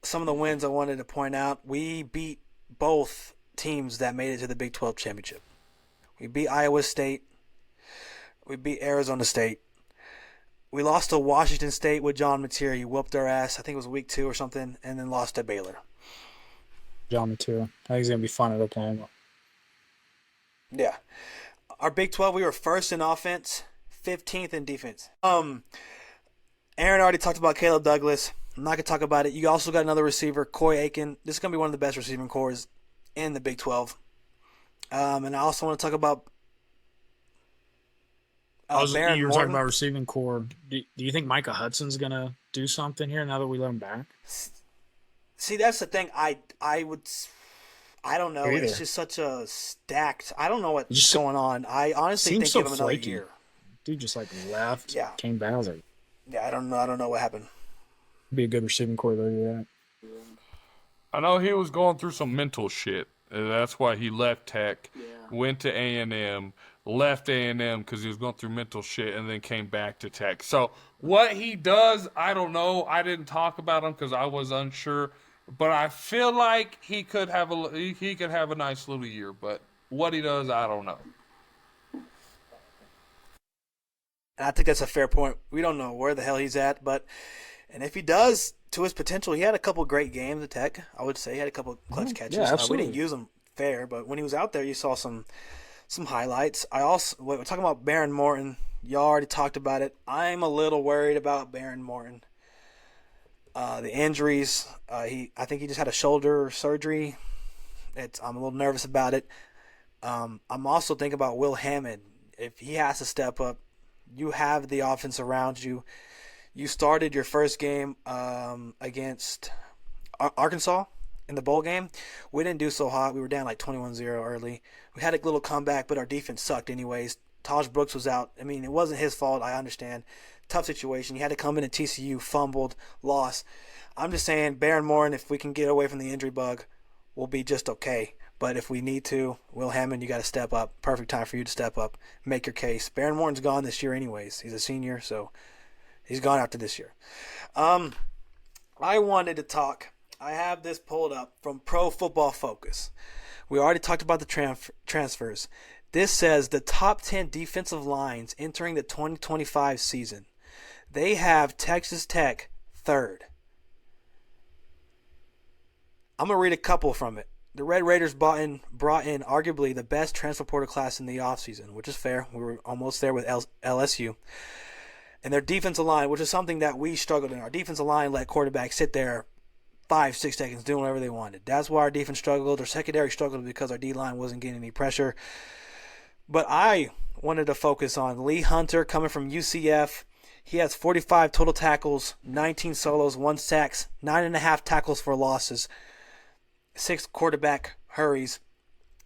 Some of the wins I wanted to point out: we beat both teams that made it to the Big 12 championship. We beat Iowa State. We beat Arizona State. We lost to Washington State with John Mateer. He whooped our ass. I think it was week 2 or something, and then lost to Baylor. John Mateer. I think he's going to be fun at Oklahoma. Yeah. Our Big 12, we were first in offense, 15th in defense. Aaron already talked about Caleb Douglas. I'm not going to talk about it. You also got another receiver, Coy Aiken. This is going to be one of the best receiving cores in the Big 12. And I also want to talk about Baron you were Morton. talking about receiving core. Do you think Micah Hudson's going to do something here now that we let him back? See, that's the thing. I don't know. Either. It's just such a stacked. I don't know what's Just going on. I honestly think seems so give him another flaky. year. Dude just like left. Yeah. Came back. I was like, Yeah, I don't know what happened. be a good receiving core though. Yeah. I know he was going through some mental shit. That's why he left Tech, went to A&M, left A&M because he was going through mental shit, and then came back to Tech. So what he does, I don't know. I didn't talk about him because I was unsure, but I feel like he could have a nice little year. But what he does, I don't know. And I think that's a fair point. We don't know where the hell he's at, and if he does, to his potential, he had a couple great games at Tech. I would say he had a couple clutch catches. Yeah, We absolutely. didn't use him fair, but when he was out there, you saw some highlights. We're talking about Baron Morton. Y'all already talked about it. I'm a little worried about Baron Morton. The injuries. I think he just had a shoulder surgery. I'm a little nervous about it. I'm also thinking about Will Hammond. If he has to step up, you have the offense around you. You started your first game against Arkansas in the bowl game. We didn't do so hot. We were down like 21-0 early. We had a little comeback, but our defense sucked anyways. Taj Brooks was out. I mean, it wasn't his fault. I understand. Tough situation. He had to come in at TCU, fumbled, lost. I'm just saying, Baron Morton, if we can get away from the injury bug, we'll be just okay. But if we need to, Will Hammond, you got to step up. Perfect time for you to step up, make your case. Baron Morton's gone this year anyways. He's a senior, so he's gone after this year. I wanted to talk. I have this pulled up from Pro Football Focus. We already talked about the transfers. This says the top 10 defensive lines entering the 2025 season. They have Texas Tech third. I'm going to read a couple from it. The Red Raiders brought in arguably the best transfer portal class in the offseason, which is fair. We were almost there with LSU. And their defensive line, which is something that we struggled in. Our defensive line let quarterbacks sit there 5-6 seconds doing whatever they wanted. That's why our defense struggled. Our secondary struggled because our D-line wasn't getting any pressure. But I wanted to focus on Lee Hunter coming from UCF. He has 45 total tackles, 19 solos, 1 sacks, 9.5 tackles for losses, 6 quarterback hurries.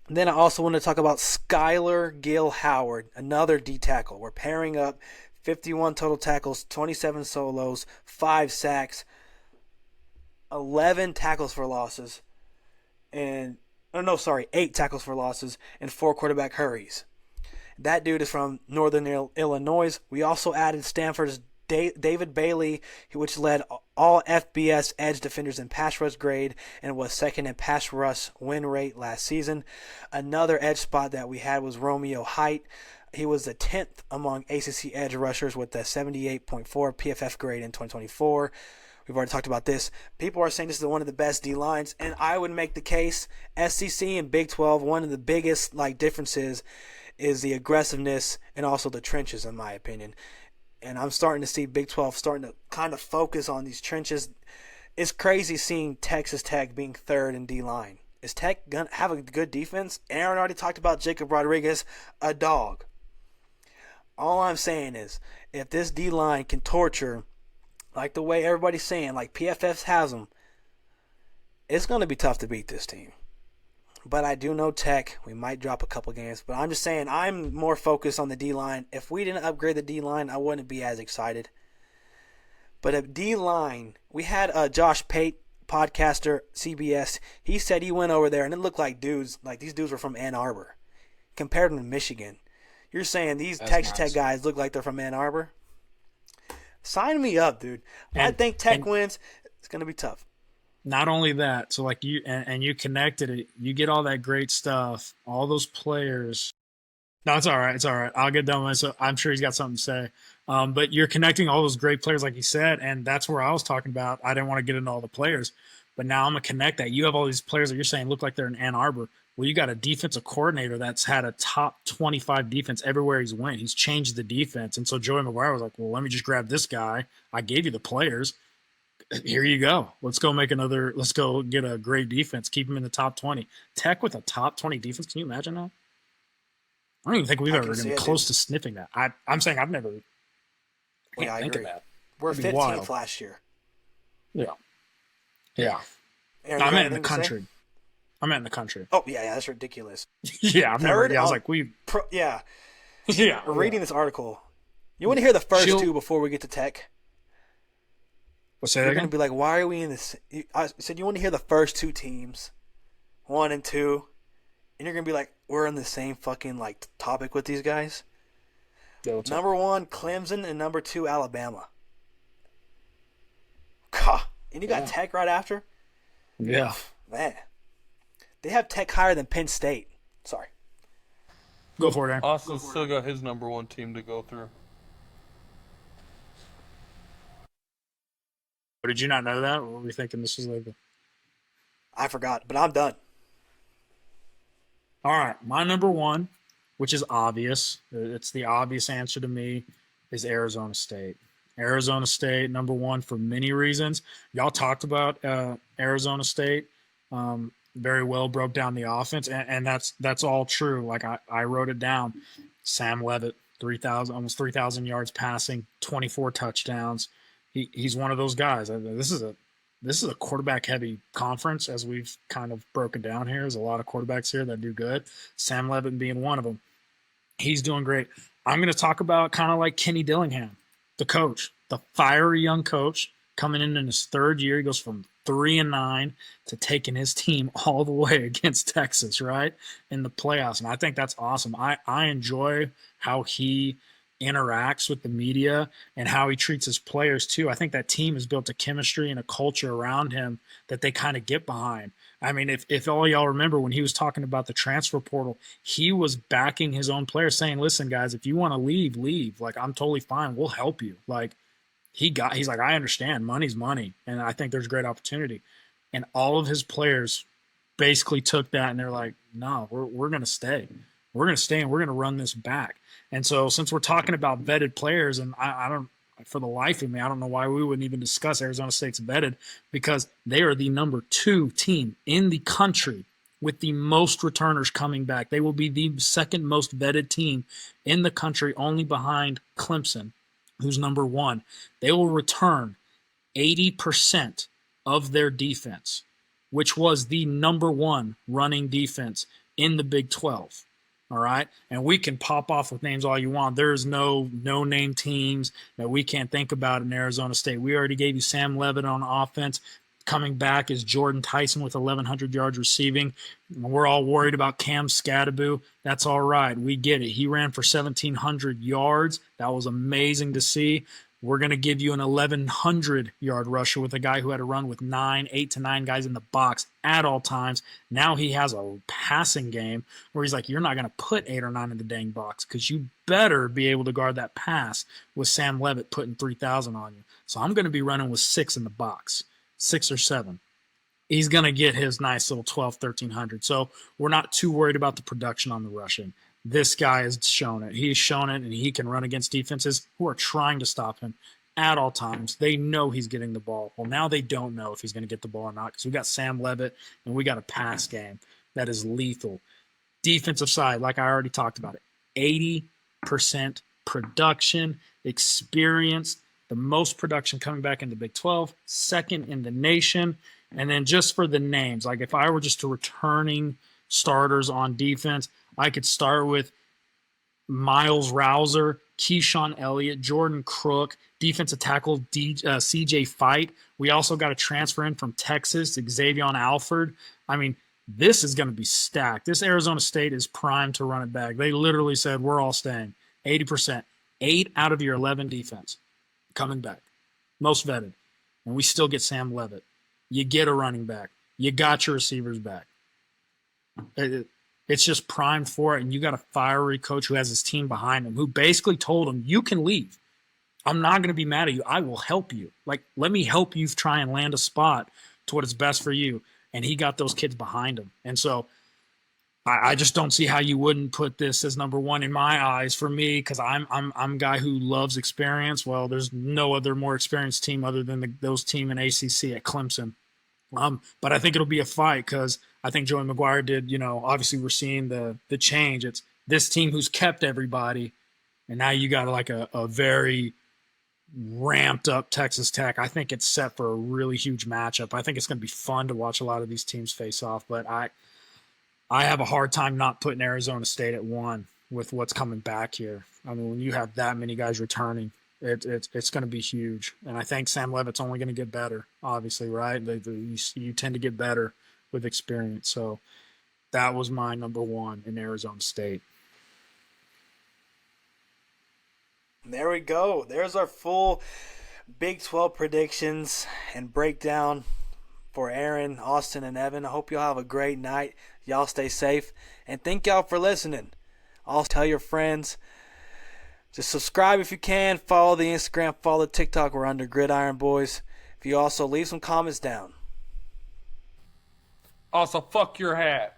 And then I also want to talk about Skylar Gill Howard, another D tackle. We're pairing up 51 total tackles, 27 solos, 5 sacks, 11 tackles for losses, 8 tackles for losses, and 4 quarterback hurries. That dude is from Northern Illinois. We also added Stanford's David Bailey, which led all FBS edge defenders in pass rush grade and was second in pass rush win rate last season. Another edge spot that we had was Romeo Height. He was the 10th among ACC edge rushers with a 78.4 PFF grade in 2024. We've already talked about this. People are saying this is one of the best D-lines, and I would make the case SEC and Big 12, one of the biggest differences is the aggressiveness and also the trenches, in my opinion. and I'm starting to see Big 12 starting to kind of focus on these trenches. It's crazy seeing Texas Tech being third in D-line. Is Tech going to have a good defense? Aaron already talked about Jacob Rodriguez, a dog. All I'm saying is, if this D-line can torture, like the way everybody's saying, like PFF has them, it's going to be tough to beat this team. But I do know Tech, we might drop a couple games. But I'm just saying, I'm more focused on the D-line. If we didn't upgrade the D-line, I wouldn't be as excited. But a D-line, we had Josh Pate, podcaster, CBS. He said he went over there and it looked like these dudes were from Ann Arbor. Compared to Michigan. You're saying these Texas Tech guys look like they're from Ann Arbor? Sign me up, dude. I think Tech wins. It's going to be tough. Not only that, so like you and you connected it. You get all that great stuff, all those players. No, it's all right. It's all right. I'll get done with it. So I'm sure he's got something to say. But you're connecting all those great players, like you said, and that's where I was talking about. I didn't want to get into all the players, but now I'm going to connect that. You have all these players that you're saying look like they're in Ann Arbor. Well, you got a defensive coordinator that's had a top 25 defense everywhere he's went. He's changed the defense. And so Joey McGuire was like, well, let me just grab this guy. I gave you the players. Here you go. Let's go get a great defense. Keep him in the top 20. Tech with a top 20 defense. Can you imagine that? I don't even think we've ever been close to sniffing that. I'm saying I've never I think agree. of that. We're That'd be 15th wild. last year. Yeah. Yeah. Aaron, I you meant have in the anything to say? country. I meant in the country. Oh, yeah, that's ridiculous. Yeah, I've never. Third Yeah, I was on- like, we. Yeah. Yeah. Reading this article. You want to hear the first She'll- two before we get to Tech? What's that You're going again? to be like, why are we in this? I said, you want to hear the first two teams, 1 and 2, and you're going to be like, we're in the same fucking like topic with these guys. Yeah, what's up? Number 1, Clemson, and number 2, Alabama. God. And you got Tech right after? Yeah. Man. They have Tech higher than Penn State. Sorry. Go for it, Aaron. Austin still got his number one team to go through. Did you not know that? Or were we thinking this was like I forgot, but I'm done. All right, my number one, which is obvious, it's the obvious answer to me, is Arizona State. Arizona State, number one, for many reasons. Y'all talked about Arizona State very well, broke down the offense, and that's all true. Like I wrote it down. Sam Leavitt, almost 3,000 yards passing, 24 touchdowns. He's one of those guys. This is a quarterback heavy conference, as we've kind of broken down here. There's a lot of quarterbacks here that do good. Sam Leavitt being one of them. He's doing great. I'm going to talk about kind of like Kenny Dillingham, the coach, the fiery young coach coming in his third year. He goes from 3-9 to taking his team all the way against Texas, right, in the playoffs. And I think that's awesome. I enjoy how he interacts with the media and how he treats his players too. I think that team has built a chemistry and a culture around him that they kind of get behind. I mean, if all y'all remember when he was talking about the transfer portal, he was backing his own players, saying, listen, guys, if you want to leave, leave. Like, I'm totally fine. We'll help you. Like, he's like, I understand. Money's money. And I think there's great opportunity. And all of his players basically took that and they're like, no, we're going to stay. We're going to stay and we're going to run this back. And so since we're talking about vetted players, and I don't, for the life of me, I don't know why we wouldn't even discuss Arizona State's vetted, because they are the number 2 team in the country with the most returners coming back. They will be the second most vetted team in the country, only behind Clemson, who's number 1. They will return 80% of their defense, which was the number 1 running defense in the Big 12. All right. And we can pop off with names all you want. There's no name teams that we can't think about in Arizona State. We already gave you Sam Leavitt on offense. Coming back is Jordan Tyson with 1,100 yards receiving. We're all worried about Cam Scadaboo. That's all right. We get it. He ran for 1,700 yards. That was amazing to see. We're going to give you an 1,100-yard rusher with a guy who had to run with 8 to 9 guys in the box at all times. Now he has a passing game where he's like, you're not going to put 8 or 9 in the dang box because you better be able to guard that pass with Sam Leavitt putting 3,000 on you. So I'm going to be running with 6 in the box, 6 or 7. He's going to get his nice little 1,200, 1,300. So we're not too worried about the production on the rushing. This guy has shown it. He's shown it, and he can run against defenses who are trying to stop him at all times. They know he's getting the ball. Well, now they don't know if he's going to get the ball or not because we got Sam Levitt and we got a pass game that is lethal. Defensive side, like I already talked about it, 80% production, experience, the most production coming back in the Big 12, second in the nation. And then just for the names, like if I were just to returning starters on defense, I could start with Miles Rouser, Keyshawn Elliott, Jordan Crook, defensive tackle CJ Fight. We also got a transfer in from Texas, Xavier Alford. I mean, this is going to be stacked. This Arizona State is primed to run it back. They literally said, we're all staying. 80%. 8 out of your 11 defense coming back. Most vetted. And we still get Sam Levitt. You get a running back. You got your receivers back. It's just primed for it, and you got a fiery coach who has his team behind him, who basically told him, you can leave. I'm not going to be mad at you. I will help you. Like, let me help you try and land a spot to what is best for you. And he got those kids behind him. And so I just don't see how you wouldn't put this as number one in my eyes for me, because I'm a guy who loves experience. Well, there's no other more experienced team other than those team in ACC at Clemson. But I think it'll be a fight because I think Joey McGuire did, obviously we're seeing the change. It's this team who's kept everybody, and now you got like a very ramped up Texas Tech. I think it's set for a really huge matchup. I think it's going to be fun to watch a lot of these teams face off, but I have a hard time not putting Arizona State at 1 with what's coming back here. I mean, when you have that many guys returning, it's going to be huge. And I think Sam Levitt's only going to get better, obviously, right? You tend to get better with experience. So that was my number 1 in Arizona State. There we go. There's our full Big 12 predictions and breakdown for Aaryn, Austin, and Evan. I hope y'all have a great night. Y'all stay safe. And thank y'all for listening. Also, tell your friends. Just subscribe if you can. Follow the Instagram. Follow the TikTok. We're under GridironBoyz. If you also leave some comments down. Also, fuck your hat.